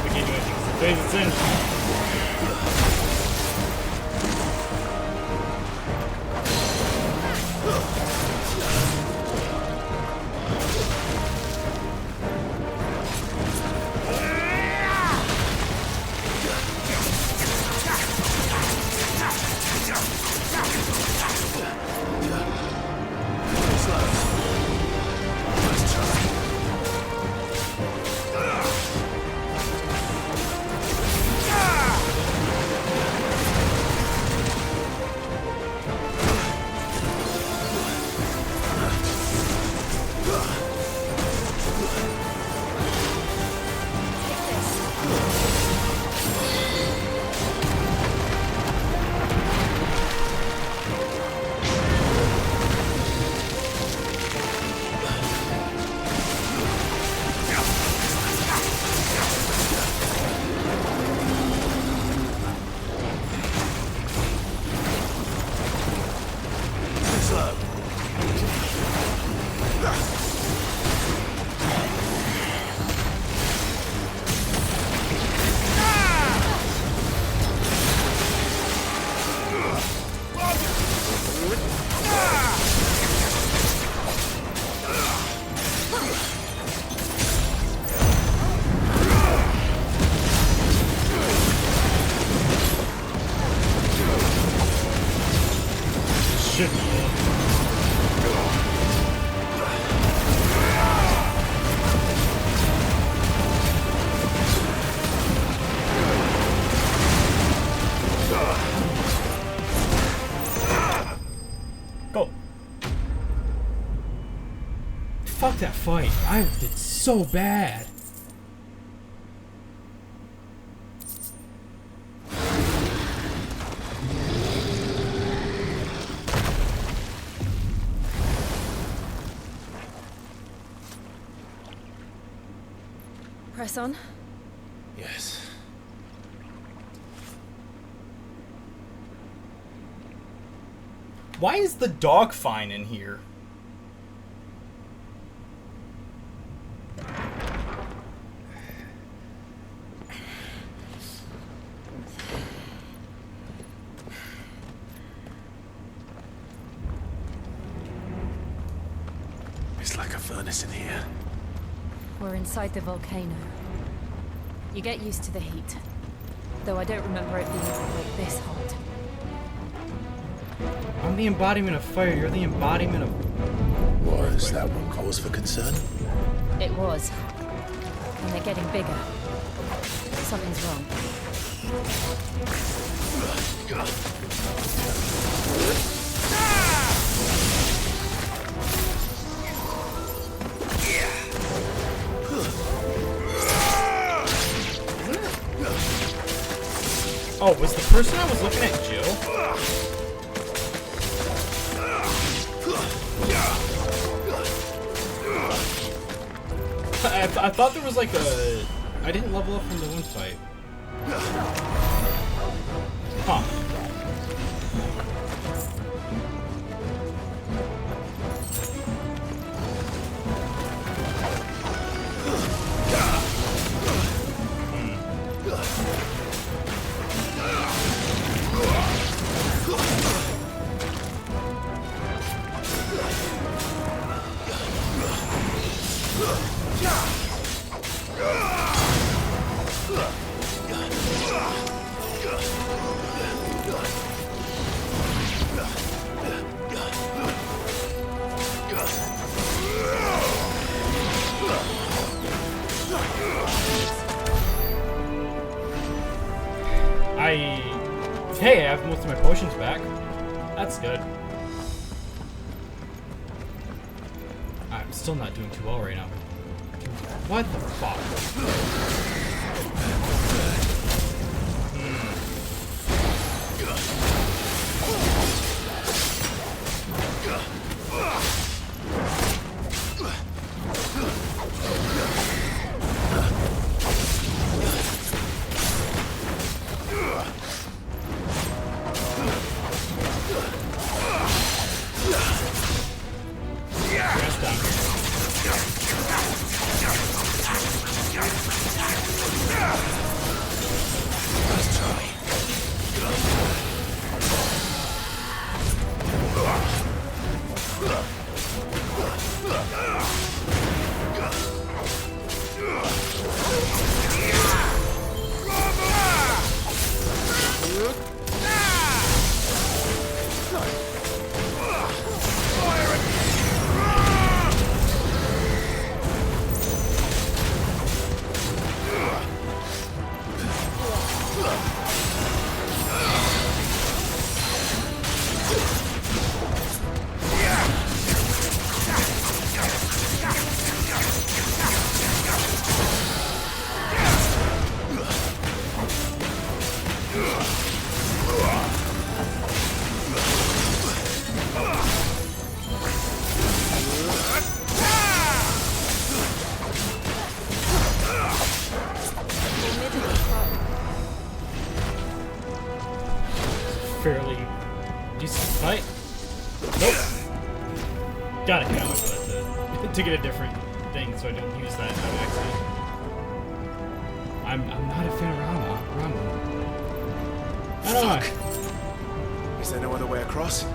We can't do anything 'cause the phase it's in. Should be it. Go. Fuck that fight. I did so bad. Press on. Yes. Why is the dog fine in here? It's like a furnace in here. We're inside the volcano. You get used to the heat. Though I don't remember it being like this hot. I'm the embodiment of fire, you're the embodiment of... Was that one cause for concern? It was. And they're getting bigger. Something's wrong. Oh, was the person I was looking at Jill? I thought there was like a... I didn't level up from the one fight. Huh. Hey, I have most of my potions back. That's good. I'm still not doing too well right now. What the fuck? Fairly decent fight. Nope. Gotta hit out to get a different thing so I don't use that on accident. I'm not a fan of Rama. How do I? Is there no other way across?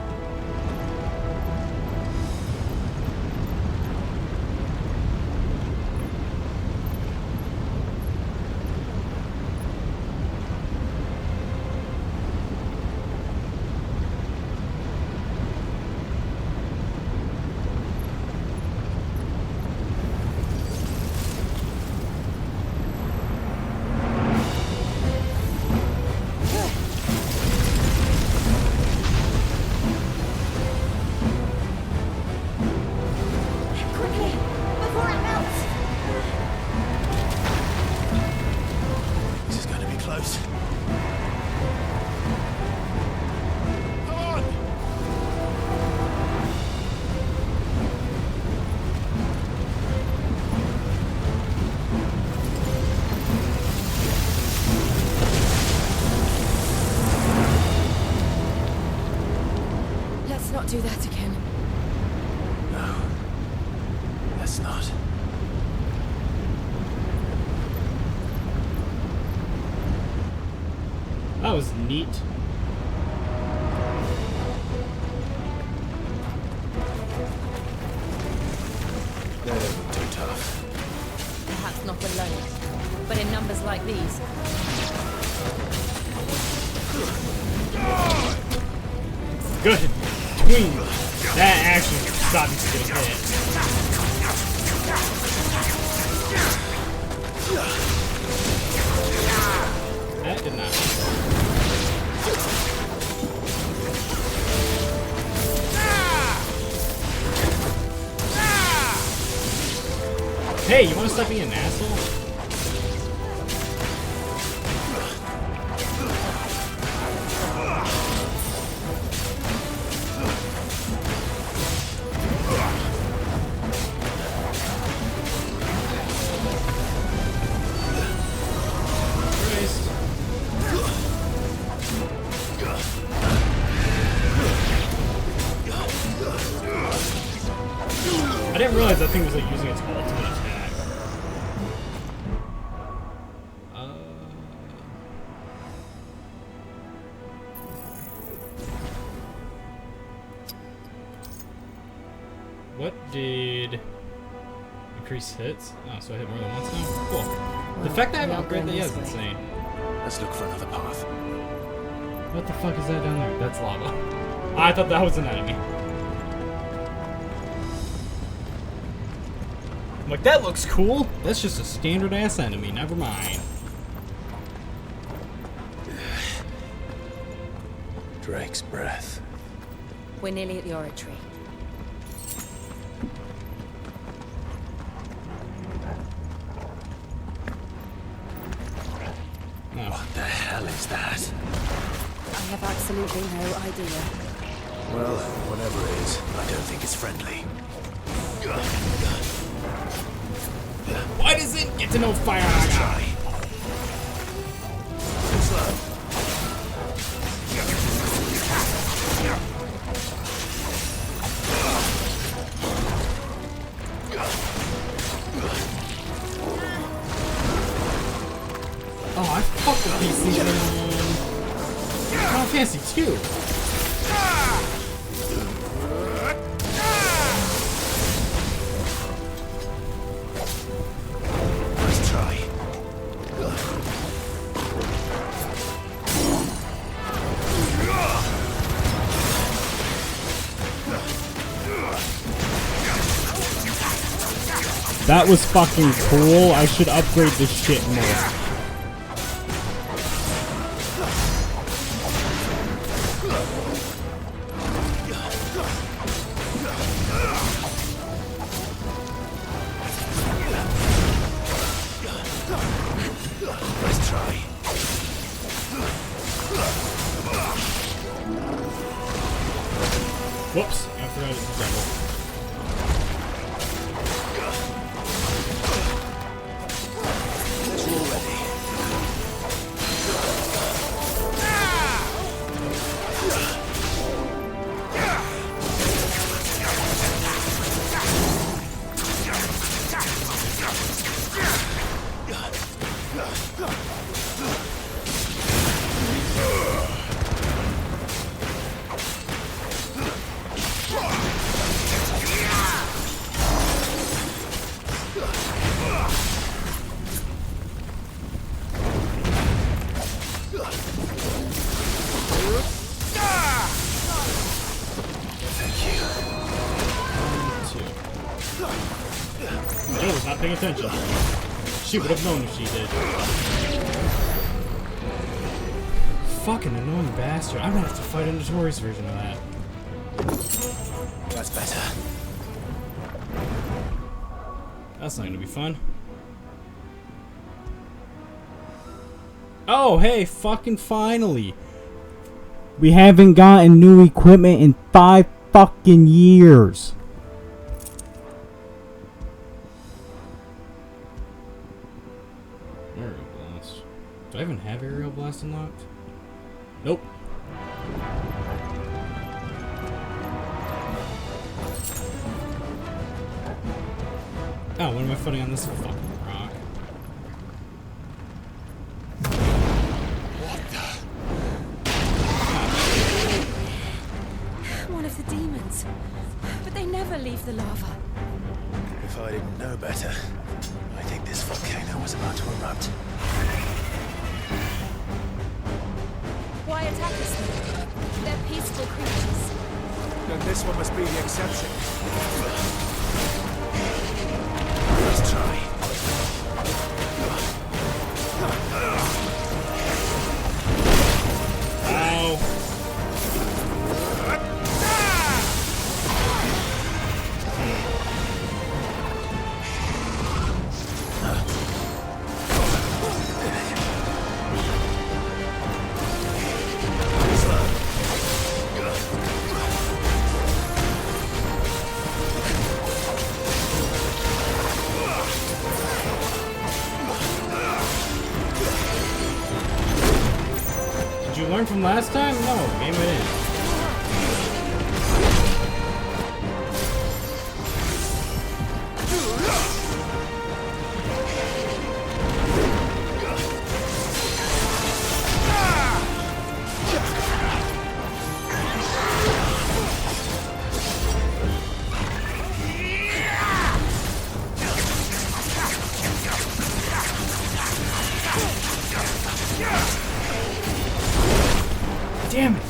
Do that again. No. Let's not. That was neat. That isn't too tough. Perhaps not alone, but in numbers like these. Good. Tween. That actually stopped me from getting hit. That did not. Hey, you want to stop being an asshole? I didn't realize that thing was like using its ultimate attack. What did increase hits? Oh, so I hit more than once now? Cool. Well, the fact that I have an not upgrade going that this is way. insane. Let's look for another path. What the fuck is that down there? That's lava. I thought that was an enemy. I'm like, that looks cool. That's just a standard ass enemy. Never mind. Drake's breath. We're nearly at the oratory. is that? I have absolutely no idea. Well, whatever it is, I don't think it's friendly. Why does it get to no fire? Try. Too slow. Oh, I fuck with these things in Final Fantasy 2. Nice try. That was fucking cool. I should upgrade this shit more. Nice try. Whoops, I forgot it's double. Jill was not paying attention. She would have known if she did. Fucking annoying bastard. I'm gonna have to fight a Notorious version of that. That's better. That's not gonna be fun. Oh, hey, fucking finally. We haven't gotten new equipment in 5 fucking years. Aerial Blast. Do I even have Aerial Blast unlocked? Nope. Oh, when am I fighting on this fucking rock? One of the demons. But they never leave the lava. If I didn't know better, I think this volcano was about to erupt. Why attack us then? They're peaceful creatures. Then this one must be the exception. Let's try. Ow. Did you learn from last time? No, game it in. Damn it!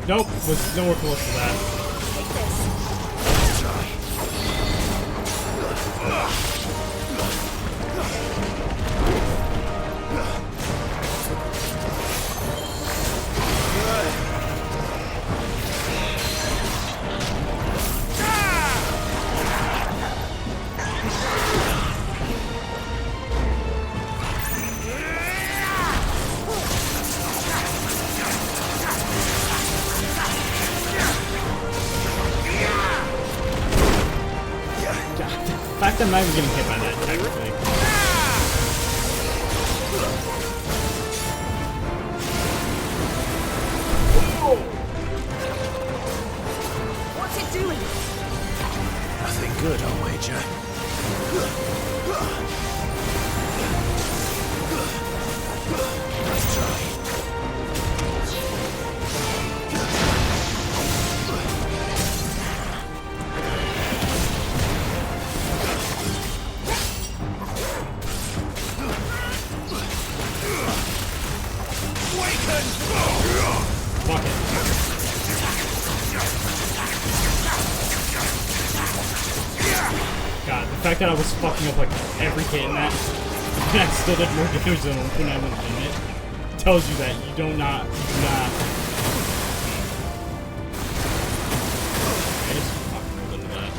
Nope, was nowhere close to that. The fact that I'm not even getting hit by that, technically. What's it doing? Nothing good, I'll wager. Let's try. Fuck it. God, the fact that I was fucking up like every hit in that, and I still did more damage than when I went in it, tells you that you do not. I just fucking rolled into that.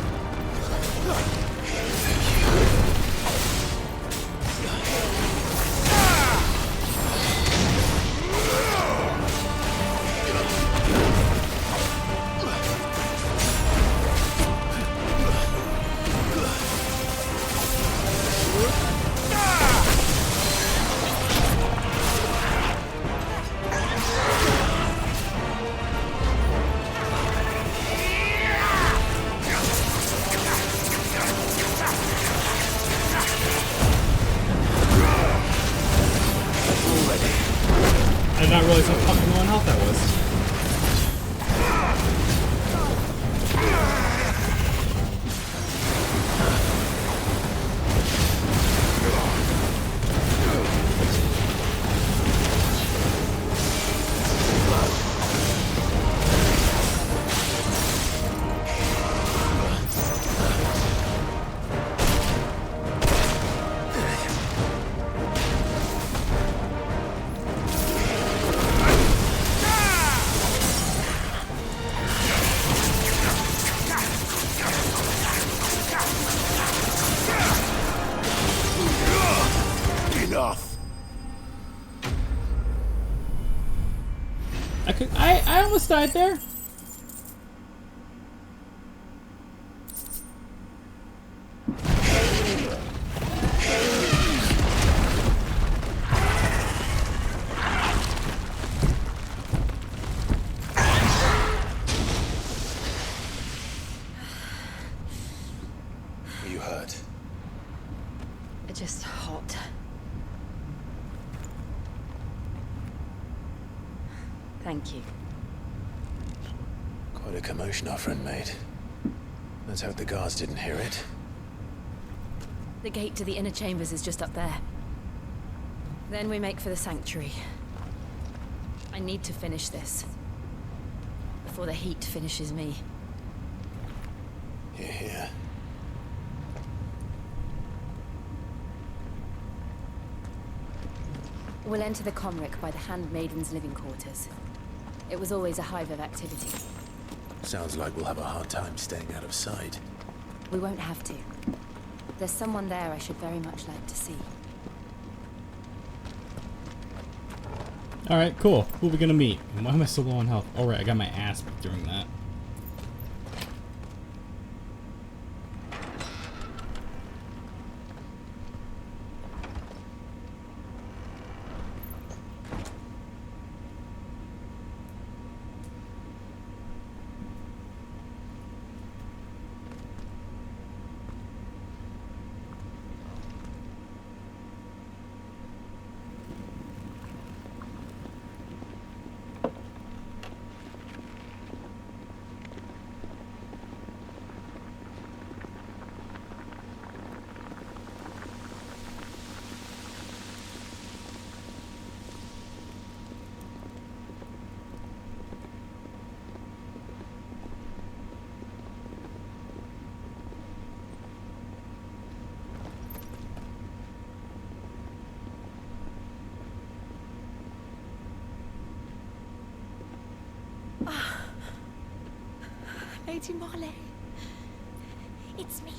I did not realize how fucking low in health that was. I almost died there. Are you hurt? Just hot. Thank you. Quite a commotion our friend made. Let's hope the guards didn't hear it. The gate to the inner chambers is just up there. Then we make for the sanctuary. I need to finish this. Before the heat finishes me. Hear, hear. We'll enter the Comric by the Handmaiden's living quarters. It was always a hive of activity. Sounds like we'll have a hard time staying out of sight. We won't have to. There's someone there I should very much like to see. Alright, cool. Who are we gonna meet? And why am I so low on health? Alright, I got my ass beat during that. Lady Marley. It's me.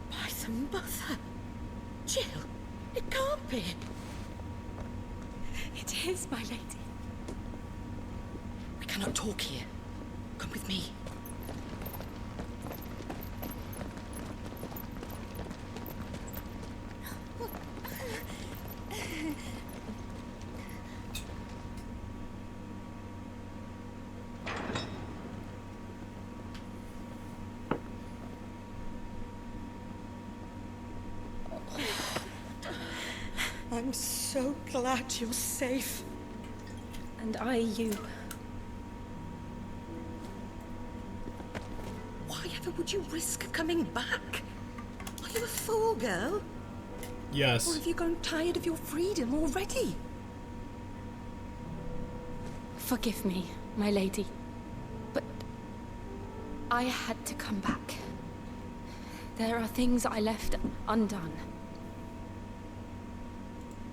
By the mother. Jill, it can't be. It is, my lady. We cannot talk here. Come with me. I'm so glad you're safe. And I you. Why ever would you risk coming back? Are you a fool, girl? Yes. Or have you grown tired of your freedom already? Forgive me, my lady. But I had to come back. There are things I left undone.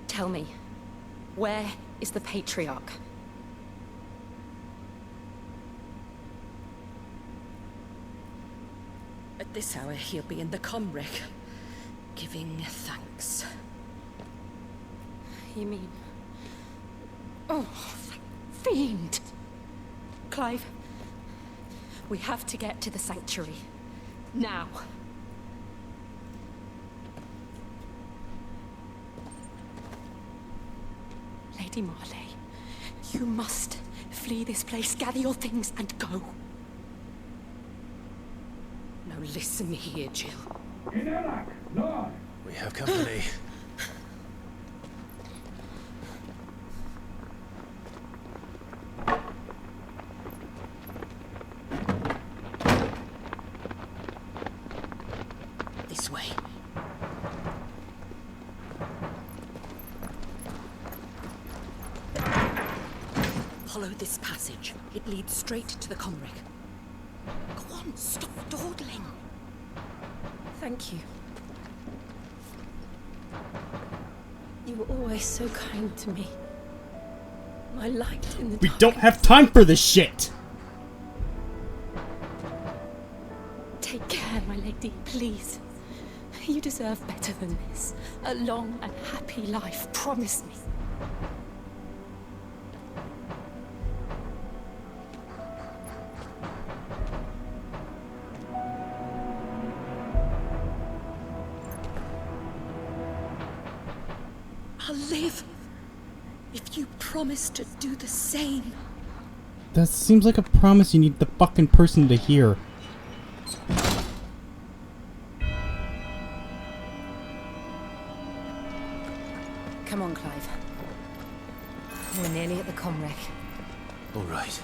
Tell me, where is the Patriarch? At this hour, he'll be in the Comric, giving thanks. You mean... Oh, that fiend! Clive, we have to get to the sanctuary. Now. Lady Marley, you must flee this place, gather your things, and go. Now listen here, Jill. We have company. This way. Follow this passage. It leads straight to the Comric. Go on, stop dawdling. Thank you. You were always so kind to me. My light in the We dark. don't have time for this shit! Take care, my lady, please. You deserve better than this. A long and happy life, promise me. I'll live if you promise to do the same. That seems like a promise you need the fucking person to hear. Come on, Clive. We're nearly at the Comric. All right.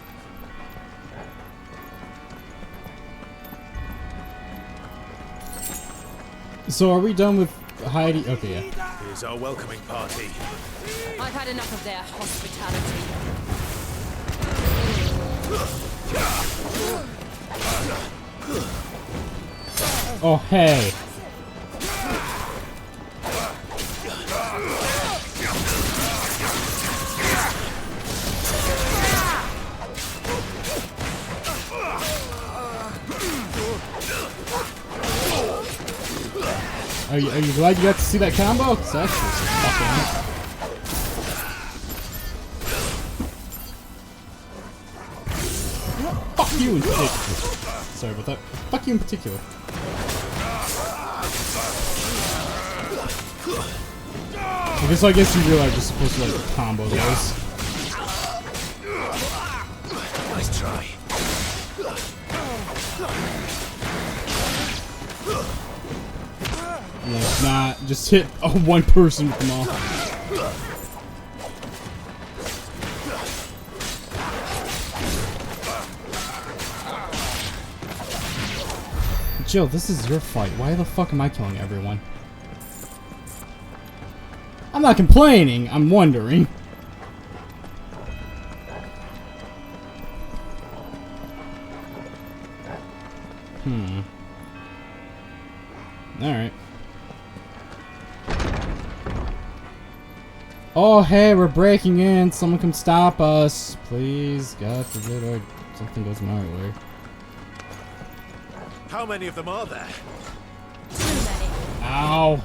So are we done with Heidi? Okay, yeah. Here's our welcoming party. I've had enough of their hospitality. Oh, hey. Are you glad you got to see that combo? 'Cause that's just fucking... Fuck you in particular. Sorry about that. Fuck you in particular. I guess you realize you're supposed to like combo those. Nice try. Like, not just hit one person with them all. Jill, this is your fight. Why the fuck am I killing everyone? I'm not complaining, I'm wondering. Alright. Oh, hey, we're breaking in. Someone come stop us. Please, God forbid something goes my way. How many of them are there? Too many. Ow.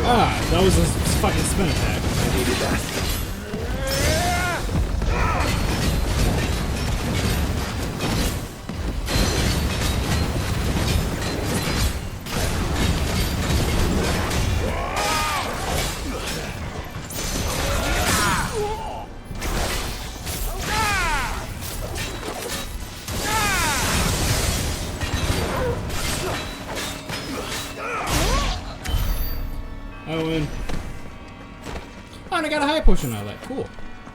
Ah, that was a fucking spin attack. I needed that. I win. Oh, and I got a high potion out of that. Cool.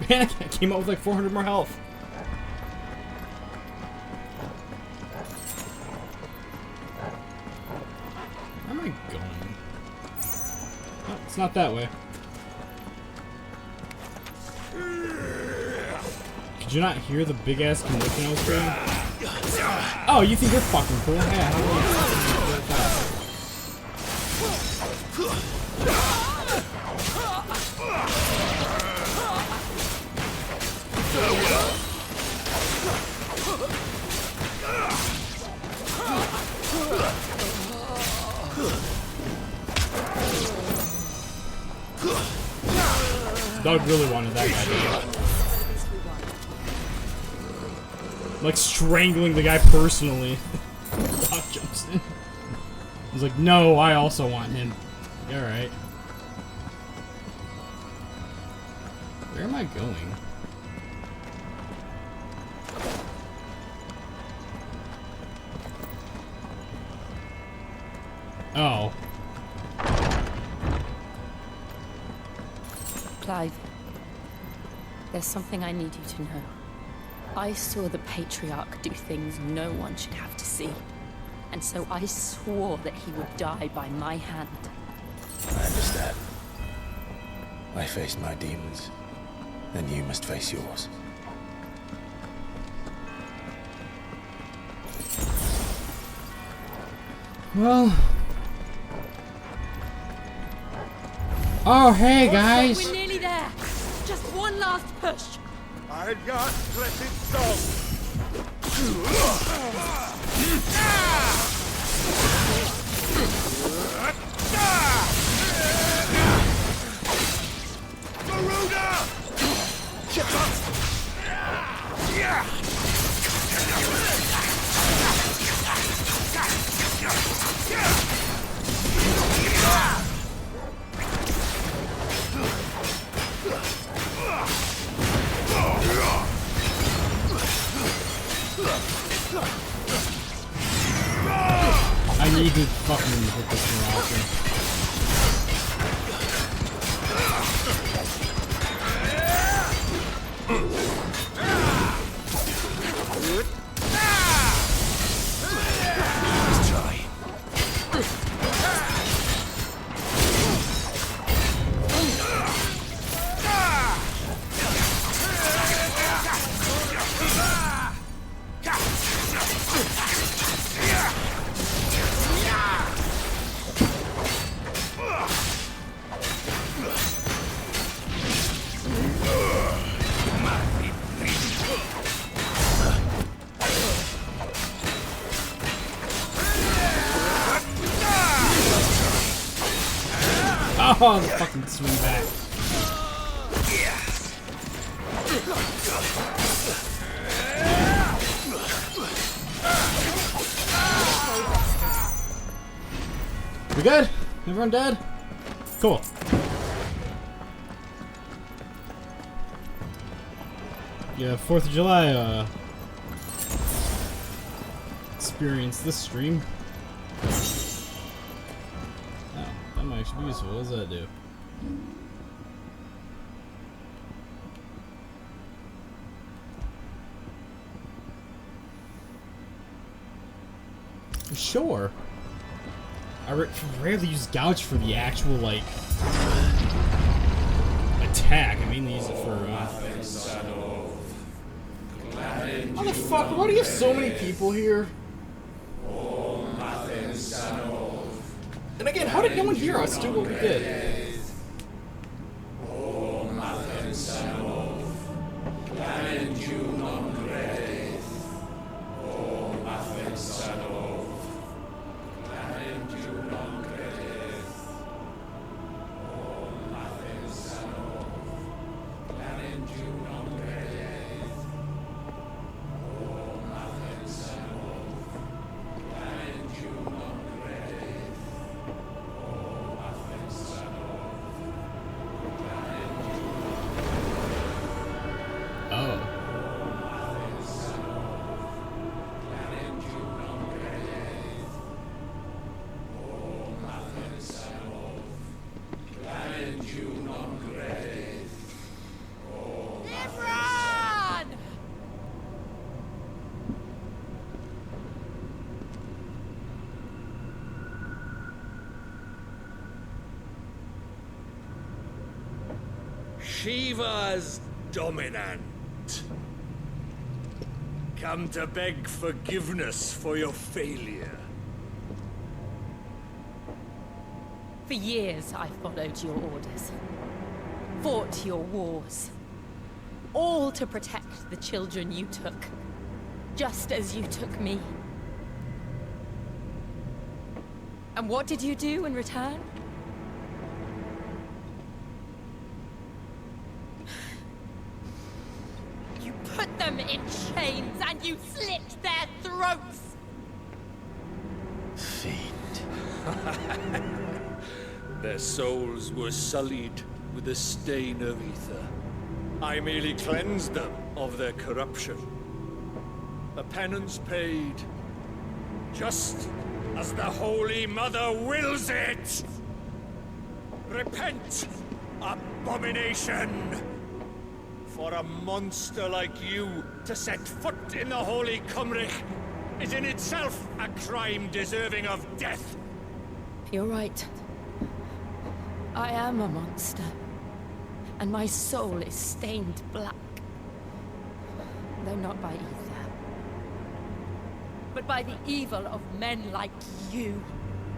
Man, I came out with like 400 more health. Where am I going? Oh, it's not that way. Could you not hear the big ass commotion I was creating? Oh, you think you're fucking cool? Yeah, how are you fucking cool? Doug really wanted that guy to die. Like strangling the guy personally. Doc jumps in. He's like, no, I also want him. Alright. Where am I going? Oh. Clive, there's something I need you to know. I saw the Patriarch do things no one should have to see. And so I swore that he would die by my hand. I understand. I faced my demons, and you must face yours. Well. Oh, hey guys. We're nearly there. Just one last push. I got blessed soul. I need to fucking hit this more often. Oh, the fucking swing back. We good? Everyone dead? Cool. Yeah, 4th of July, experience this stream. Oh, that might actually be useful. What does that do? Sure. I rarely use gouge for the actual, like, attack. I mainly use it for, How the fuck? Why do you have so many people here? And again, how did no one hear us do what we did? Shiva's dominant. Come to beg forgiveness for your failure. For years, I followed your orders. Fought your wars. All to protect the children you took. Just as you took me. And what did you do in return? You put them in chains and you slit their throats! Fiend. Their souls were sullied with the stain of ether. I merely cleansed them of their corruption. A penance paid, just as the Holy Mother wills it! Repent, abomination! For a monster like you to set foot in the Holy Cymric is in itself a crime deserving of death. You're right. I am a monster. And my soul is stained black. Though not by ether. But by the evil of men like you,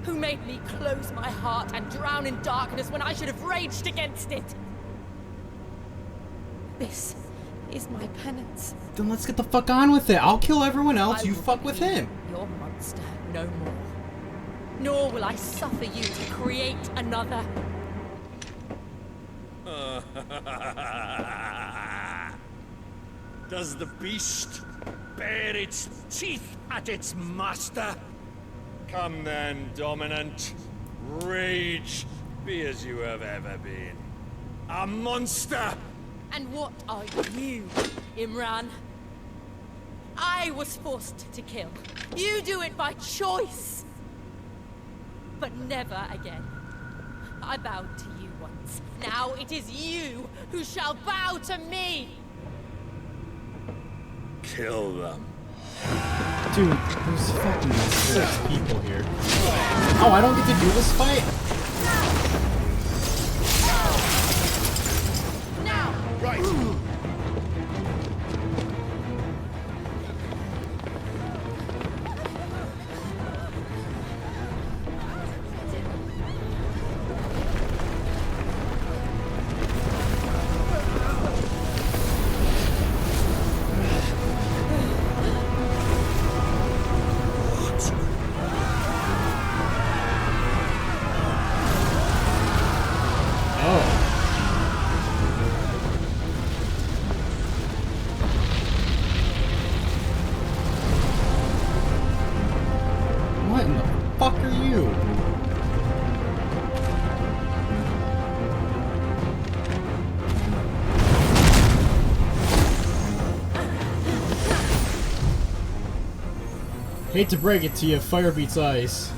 who made me close my heart and drown in darkness when I should have raged against it. This is my penance. Then let's get the fuck on with it. I'll kill everyone else. You fuck with him. Your monster no more. Nor will I suffer you to create another. Does the beast bare its teeth at its master? Come then, dominant. Rage, be as you have ever been. A monster! And what are you, Imran? I was forced to kill. You do it by choice. But never again. I bowed to you once. Now it is you who shall bow to me! Kill them. Dude, there's fucking 6 people here. Oh, I don't get to do this fight? Now! Right! Hate to break it to you, fire beats ice.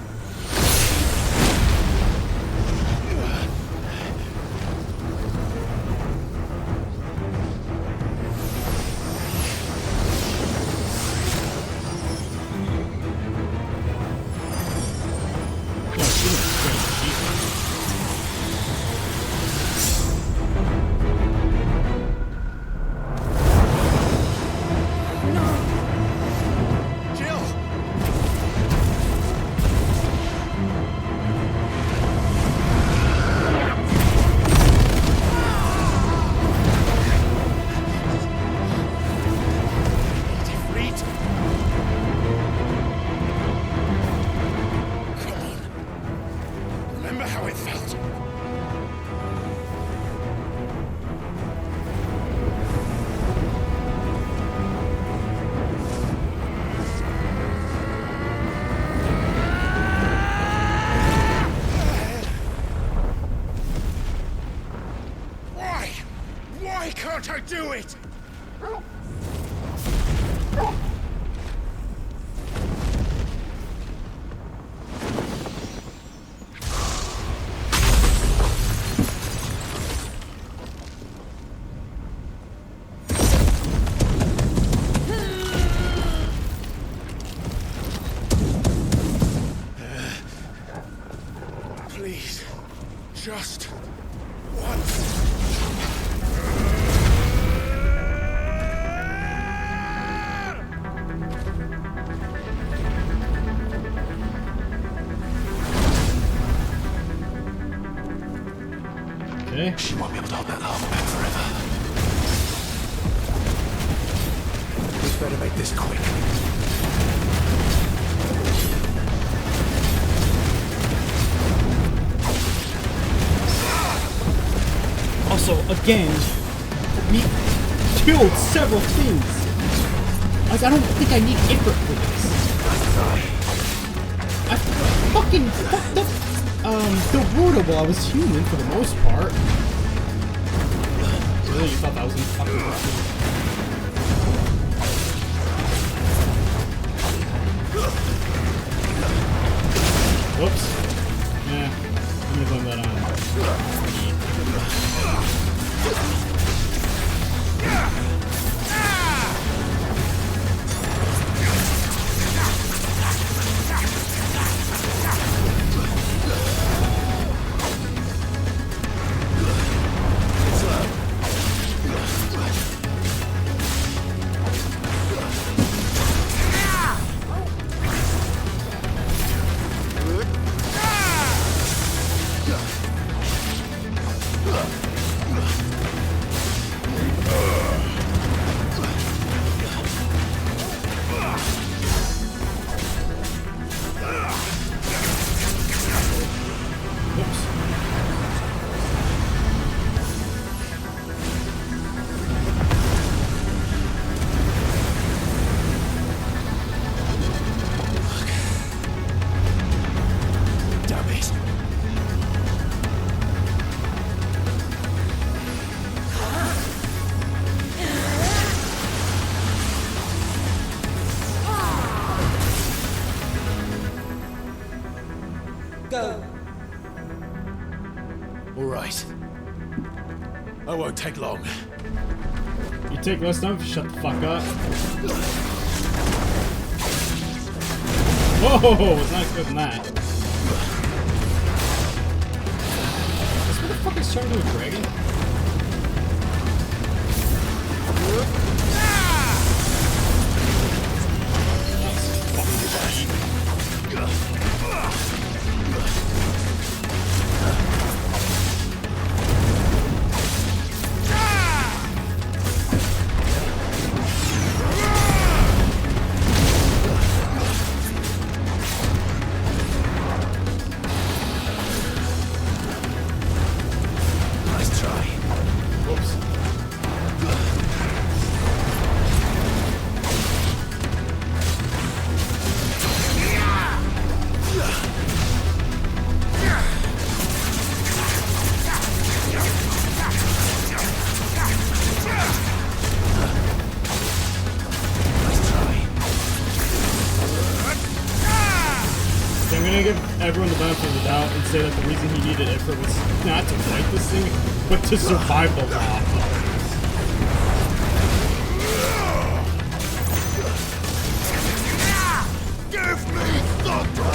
Why can't I do it? Please, just once. Okay. She won't be able to hold that armor back forever. We better make this quick. Also, again, we killed several things. Like, I don't think I need effort for this. I fucking fucked up the water while I was human for the most part. Really, you thought that was gonna fucking work? Whoops. Yeah, I'm gonna blame that on. All right. I won't take long. You take less time if you shut the fuck up. Whoa, was not expecting that. This motherfucker's turned into a dragon? Nice try. everyone the benefit of the doubt and say that the reason he needed Ifrit was not to fight this thing, but to survive the law. Give me thunder!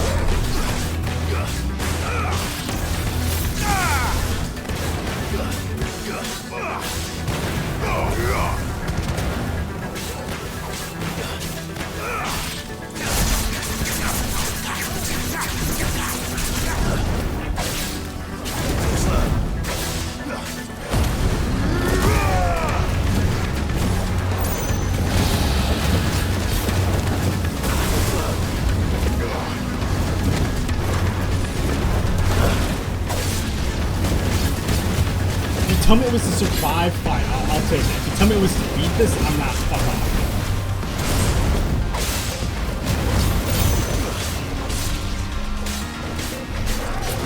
Tell me it was to survive, fine, I'll take it. If you tell me it was to beat this, I'm not. Fuck off.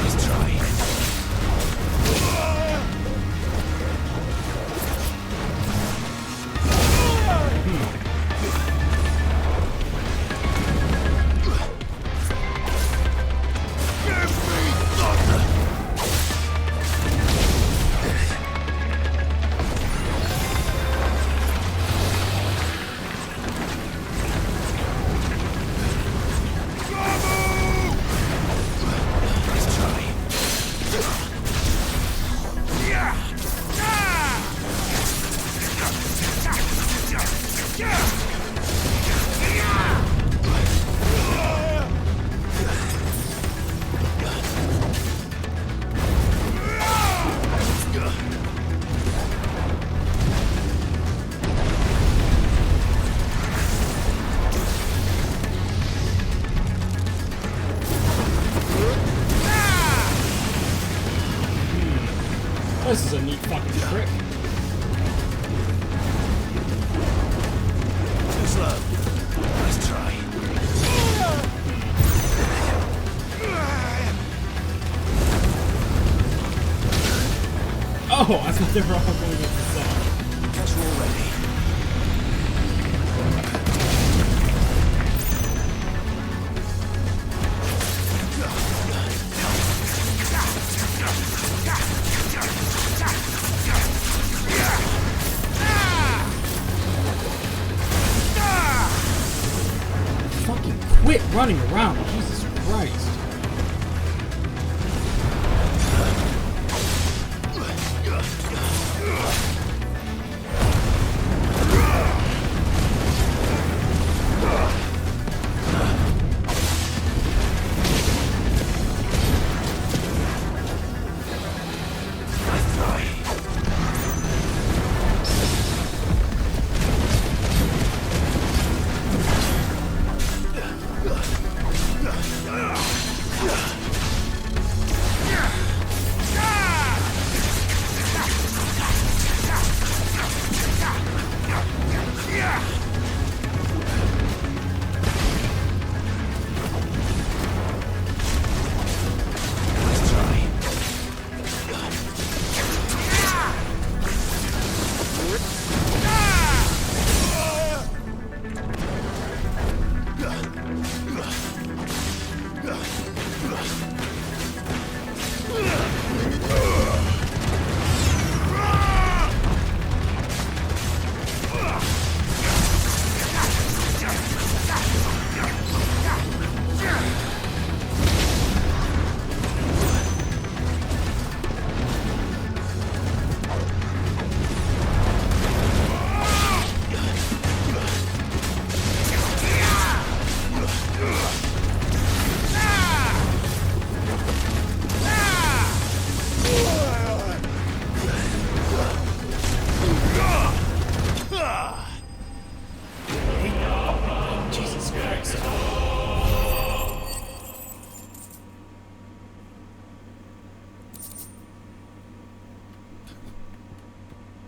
Let's try. Give me thunder! This is a neat fucking trick. Too slow. Let's try. Oh, I thought they were all going with the song. Guess we're all ready. Fucking quit running around, Jesus Christ.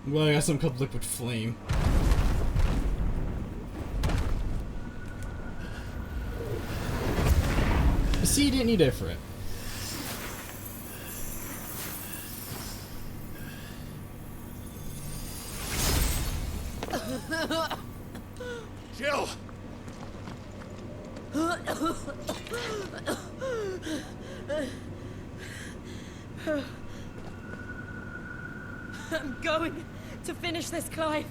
Well, I got some called Liquid Flame. See, you didn't need it for it. Jill! I'm going to finish this, Clive.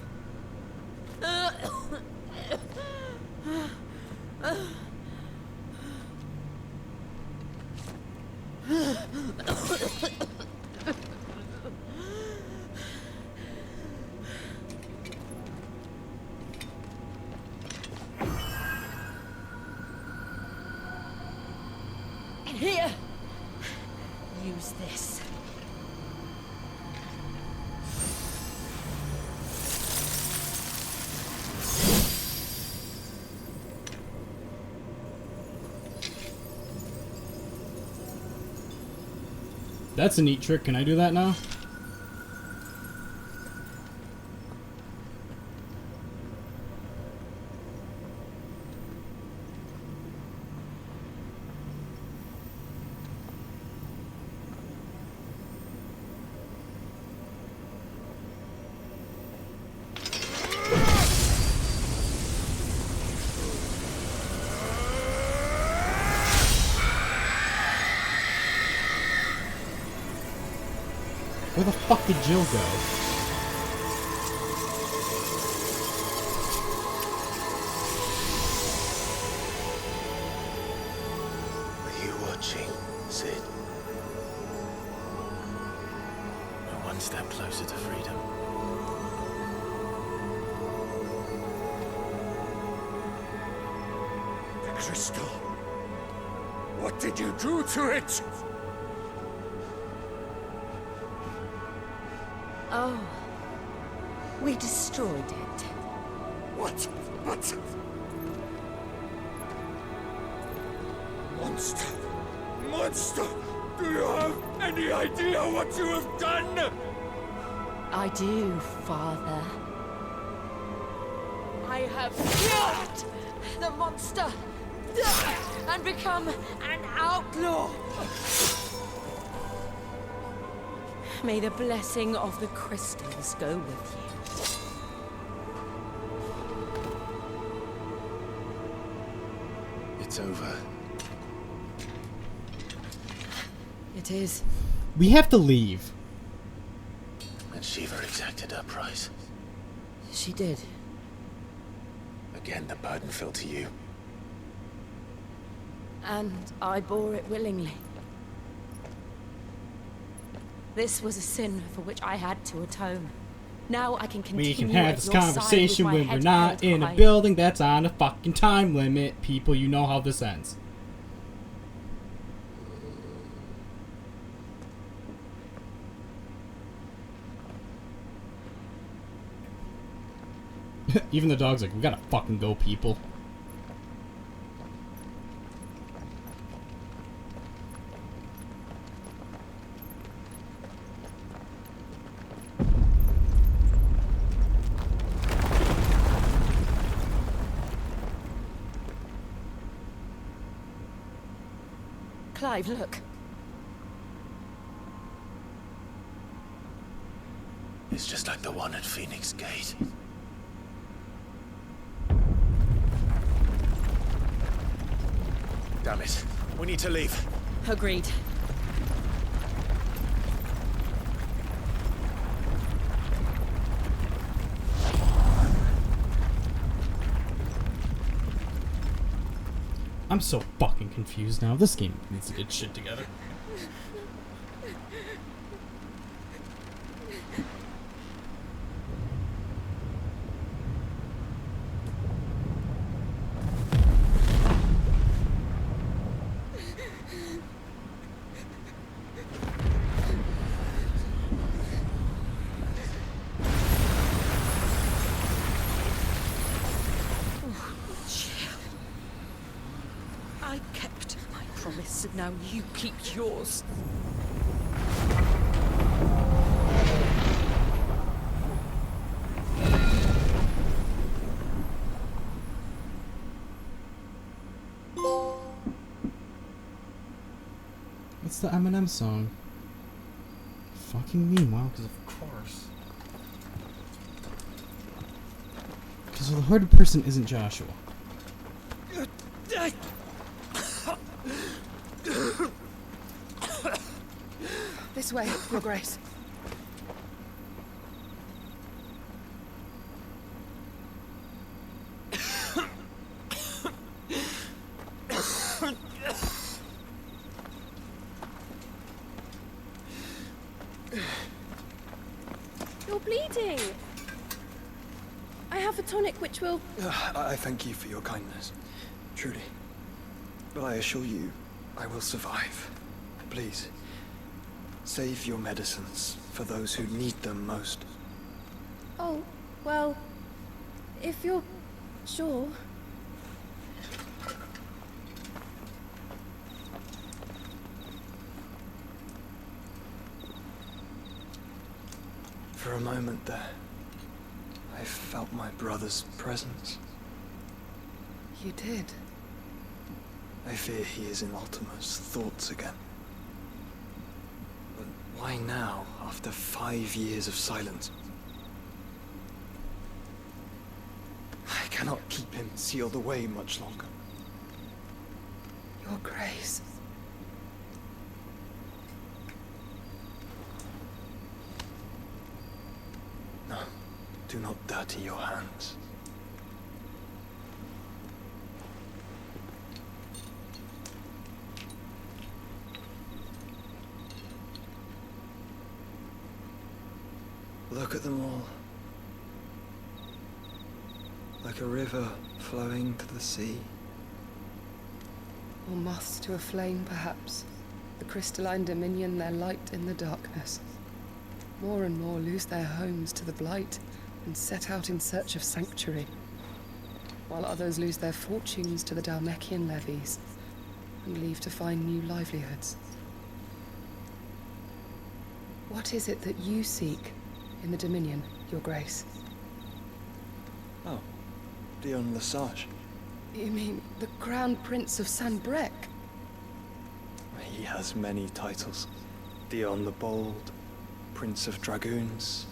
Here. Use this. That's a neat trick. Can I do that now? Where the fuck did Jill go? Are you watching, Sid? We're one step closer to freedom. The crystal. What did you do to it? Oh. We destroyed it. What? Monster! Monster! Do you have any idea what you have done? I do, Father. I have killed the monster and become an outlaw. May the blessing of the crystals go with you. It's over. It is. We have to leave. And Shiva exacted her price. She did. Again, the burden fell to you. And I bore it willingly. This was a sin for which I had to atone. Now I can continue. We can have this at your conversation side with when my we're head not held in a high. building that's on a fucking time limit. People, you know how this ends. Even the dog's like, we gotta fucking go, people. Clive, look. It's just like the one at Phoenix Gate. Damn it. We need to leave. Agreed. I'm so fucking confused now. This game needs to get shit together. I kept my promise, and now you keep yours. What's the Eminem song? Fucking meanwhile, because of course. Because the hardest person isn't Joshua. This way, Your Grace. You're bleeding. I have a tonic which will... I thank you for your kindness, truly. But I assure you, I will survive. Please, save your medicines for those who need them most. Oh, well, if you're sure. For a moment there, I felt my brother's presence. You did? I fear he is in Ultima's thoughts again. But why now, after 5 years of silence? I cannot keep him sealed away much longer. Your Grace. No, do not dirty your hands. Look at them all. Like a river flowing to the sea. Or moths to a flame, perhaps. The crystalline dominion their light in the darkness. More and more lose their homes to the blight and set out in search of sanctuary, while others lose their fortunes to the Dhalmekian levies and leave to find new livelihoods. What is it that you seek in the Dominion, Your Grace? Oh, Dion Lesage. You mean the Crown Prince of Sanbreque? He has many titles. Dion the Bold, Prince of Dragoons,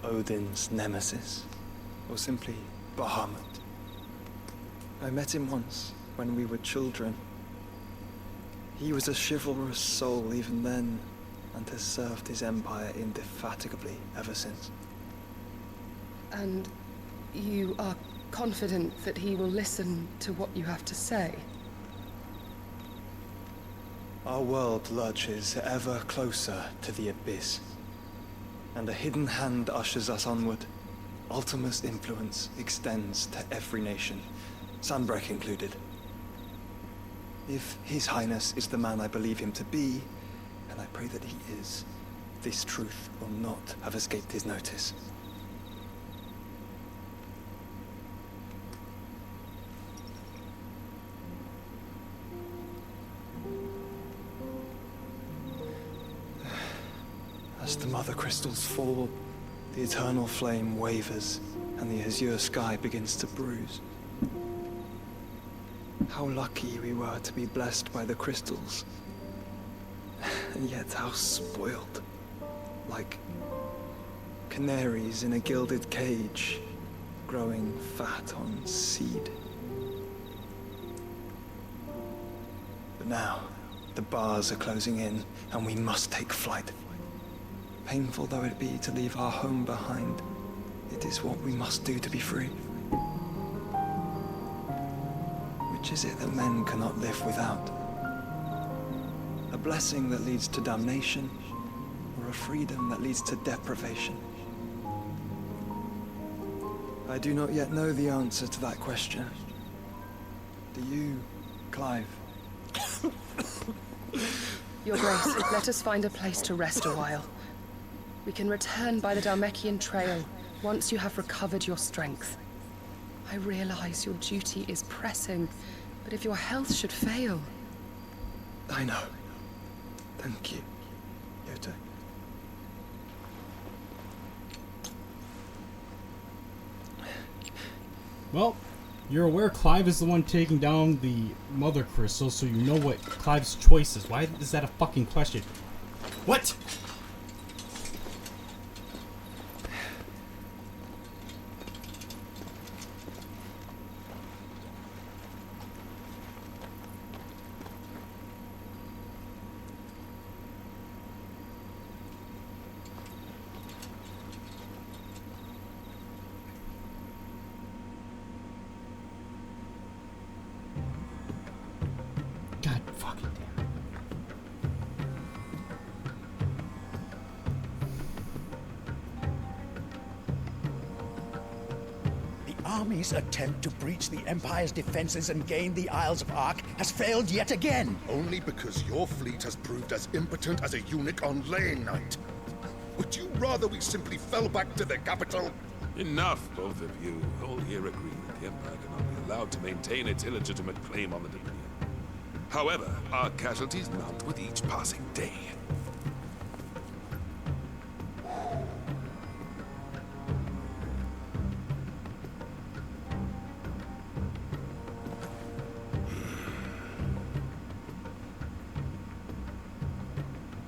Odin's Nemesis, or simply Bahamut. I met him once, when we were children. He was a chivalrous soul even then, and has served his empire indefatigably ever since. And you are confident that he will listen to what you have to say? Our world lurches ever closer to the abyss, and a hidden hand ushers us onward. Ultima's influence extends to every nation, Sanbreque included. If His Highness is the man I believe him to be, and I pray that he is, this truth will not have escaped his notice. As the mother crystals fall, the eternal flame wavers, and the azure sky begins to bruise. How lucky we were to be blessed by the crystals. And yet how spoiled. Like canaries in a gilded cage, growing fat on seed. But now, the bars are closing in, and we must take flight. Painful though it be to leave our home behind, it is what we must do to be free. Which is it that men cannot live without? A blessing that leads to damnation, or a freedom that leads to deprivation? I do not yet know the answer to that question. Do you, Clive? Your Grace, let us find a place to rest a while. We can return by the Dhalmekian trail once you have recovered your strength. I realize your duty is pressing, but if your health should fail... I know. Thank you, Yote. Well, you're aware Clive is the one taking down the mother crystal, so you know what Clive's choice is. Why is that a fucking question? What? army's attempt to breach the Empire's defenses and gain the Isles of Ark has failed yet again. Only because your fleet has proved as impotent as a eunuch on laying night. Would you rather we simply fell back to the capital? Enough, both of you. All here agree that the Empire cannot be allowed to maintain its illegitimate claim on the Dominion. However, our casualties mount with each passing day.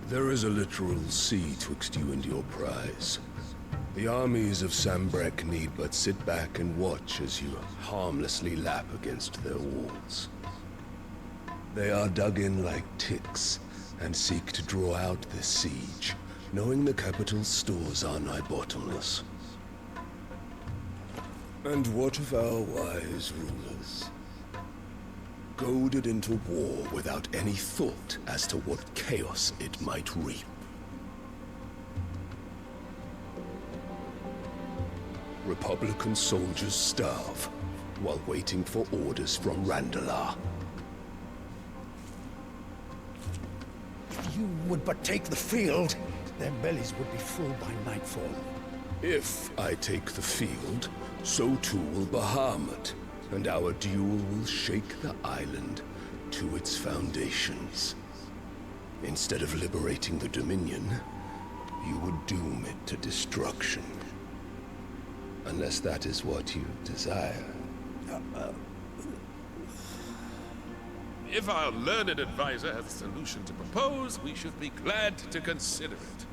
There is a literal sea twixt you and your prize. The armies of Sambrek need but sit back and watch as you harmlessly lap against their walls. They are dug in like ticks, and seek to draw out this siege, knowing the capital's stores are nigh bottomless. And what of our wise rulers? Goaded into war without any thought as to what chaos it might reap. Republican soldiers starve while waiting for orders from Randalar. If you would but take the field, their bellies would be full by nightfall. If I take the field, so too will Bahamut, and our duel will shake the island to its foundations. Instead of liberating the Dominion, you would doom it to destruction. Unless that is what you desire. If our learned advisor has a solution to propose, we should be glad to consider it.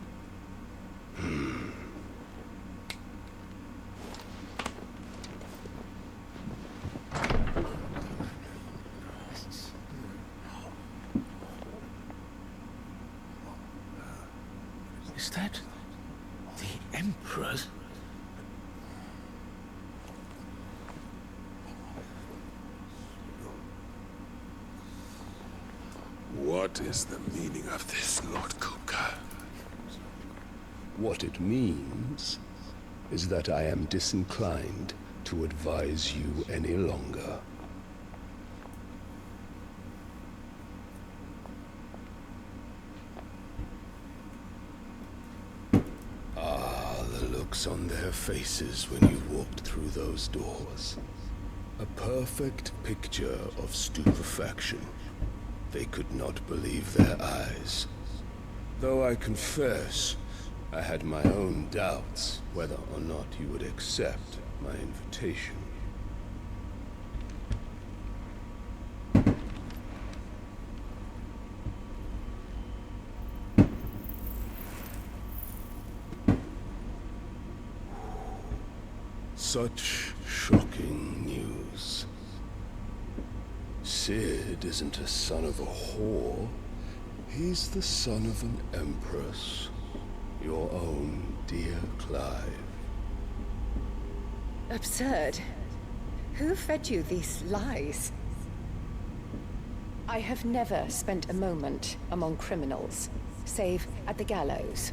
Is that the Emperor's? What is the meaning of this, Lord Kupka? What it means is that I am disinclined to advise you any longer. The looks on their faces when you walked through those doors. A perfect picture of stupefaction. They could not believe their eyes. Though I confess, I had my own doubts whether or not you would accept my invitation. Such shocking news. Sid isn't a son of a whore. He's the son of an empress. Your own dear Clive. Absurd. Who fed you these lies? I have never spent a moment among criminals, save at the gallows.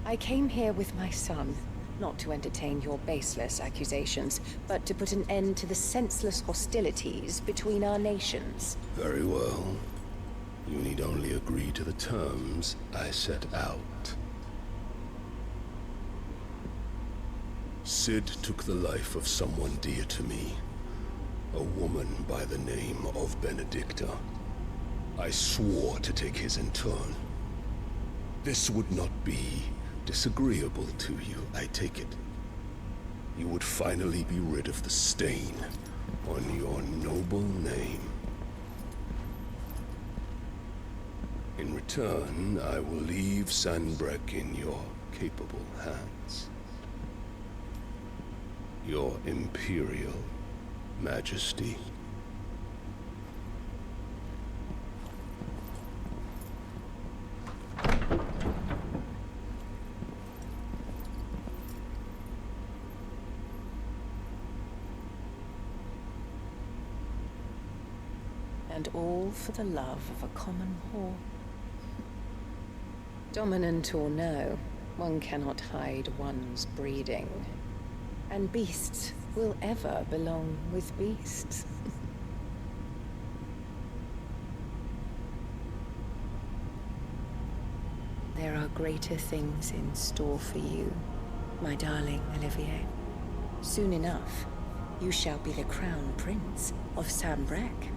I came here with my son, not to entertain your baseless accusations, but to put an end to the senseless hostilities between our nations. Very well. You need only agree to the terms I set out. Sid took the life of someone dear to me, a woman by the name of Benedicta. I swore to take his in turn. This would not be disagreeable to you, I take it. You would finally be rid of the stain on your noble name. In return, I will leave Sanbreque in your capable hands. Your Imperial Majesty. And all for the love of a common whore. Dominant or no, one cannot hide one's breeding. And beasts will ever belong with beasts. There are greater things in store for you, my darling Olivier. Soon enough, you shall be the crown prince of Sambrec.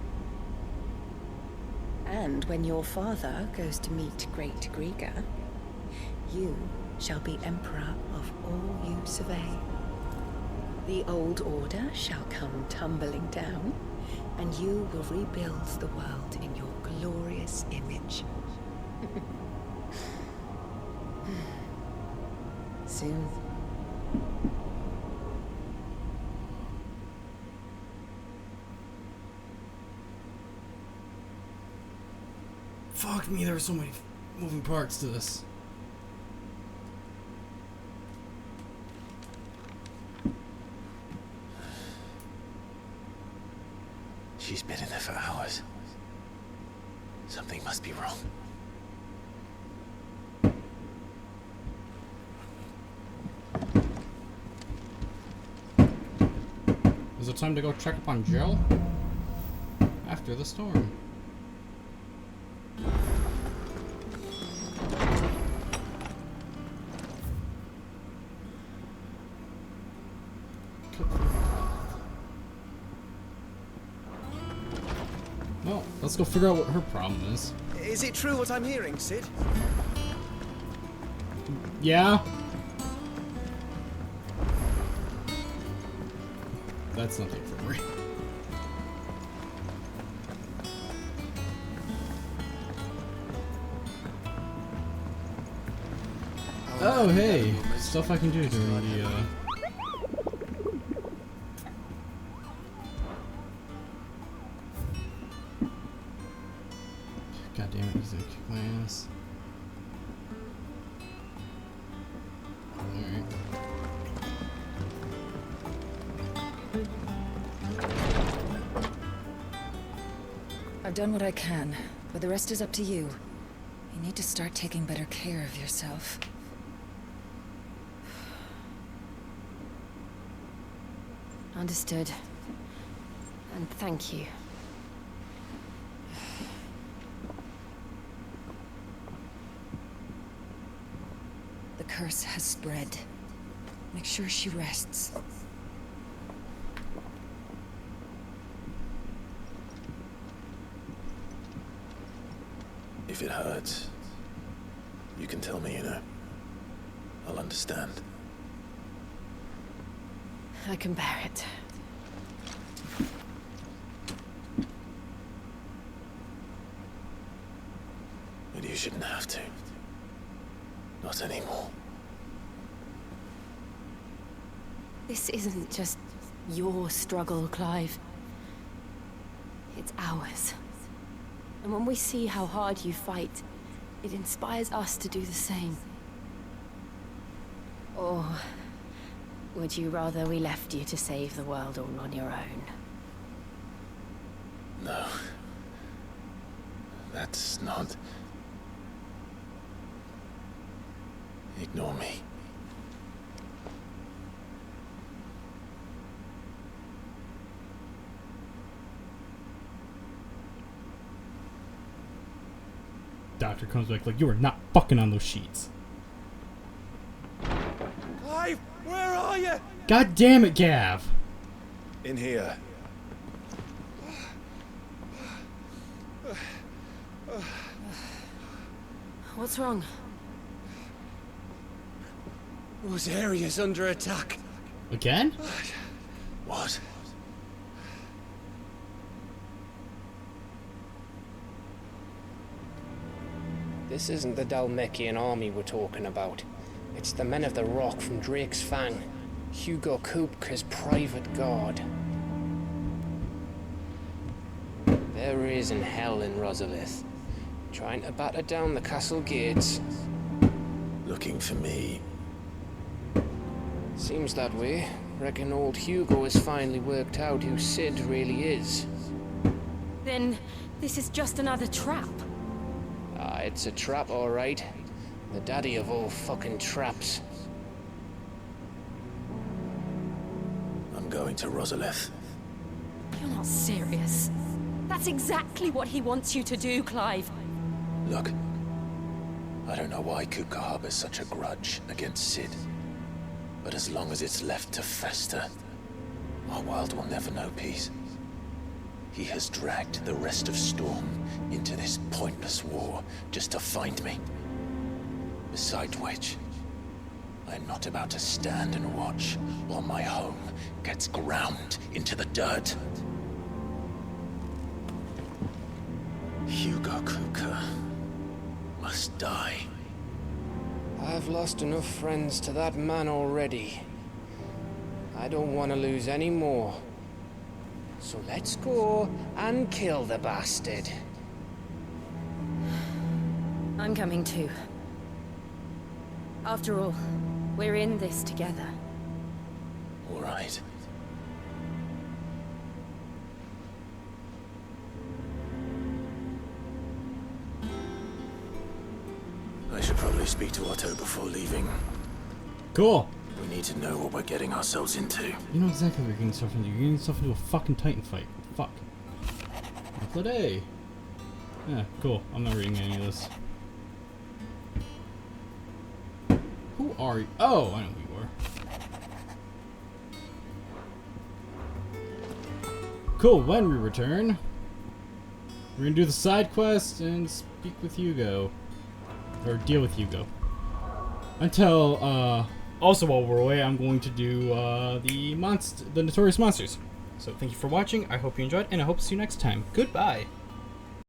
And when your father goes to meet Great Griga, you shall be emperor of all you survey. The old order shall come tumbling down, and you will rebuild the world in your glorious image. Soon. Fuck me, there are so many moving parts to this. She's been in there for hours. Something must be wrong. Is it time to go check up on Jill? After the storm. Well, let's go figure out what her problem is. Is it true what I'm hearing, Sid? Yeah? That's not the infirmary. Oh, hey! Stuff I can do during the, God damn it, he's gonna kick my ass. Alright. I've done what I can, but the rest is up to you. You need to start taking better care of yourself. Understood. And thank you. The curse has spread. Make sure she rests. If it hurts, you can tell me, you know. I'll understand. I can bear it. But you shouldn't have to. Not anymore. This isn't just your struggle, Clive. It's ours. And when we see how hard you fight, it inspires us to do the same. Or would you rather we left you to save the world all on your own? No. That's not... Ignore me. Doctor comes back like, you are not fucking on those sheets. Clive, where are you? God damn it, Gav! In here. What's wrong? Rosaria's under attack. Again? What? This isn't the Dalmekian army we're talking about. It's the men of the Rock from Drake's Fang. Hugo Kupka's private guard. There is in hell in Rosalith, trying to batter down the castle gates. Looking for me. Seems that way. Reckon old Hugo has finally worked out who Sid really is. Then this is just another trap. Ah, it's a trap, all right. The daddy of all fucking traps. I'm going to Rosalith. You're not serious. That's exactly what he wants you to do, Clive. Look, I don't know why Kupka harbors such a grudge against Sid. But as long as it's left to fester, our world will never know peace. He has dragged the rest of Storm into this pointless war just to find me. Besides which, I am not about to stand and watch while my home gets ground into the dirt. Hugo Kupka must die. I've lost enough friends to that man already. I don't want to lose any more. So let's go and kill the bastard. I'm coming too. After all, we're in this together. All right. I should probably speak to Otto before leaving. Cool. We need to know what we're getting ourselves into. You know exactly what you're getting yourself into. You're getting yourself into a fucking Titan fight. Fuck. Today. Yeah, cool. I'm not reading any of this. Who are you? Oh, I know who you are. Cool. When we return, we're gonna do the side quest and speak with Hugo. Or deal with Hugo. Until, also while we're away, I'm going to do, the Notorious Monsters. So thank you for watching, I hope you enjoyed, and I hope to see you next time. Goodbye!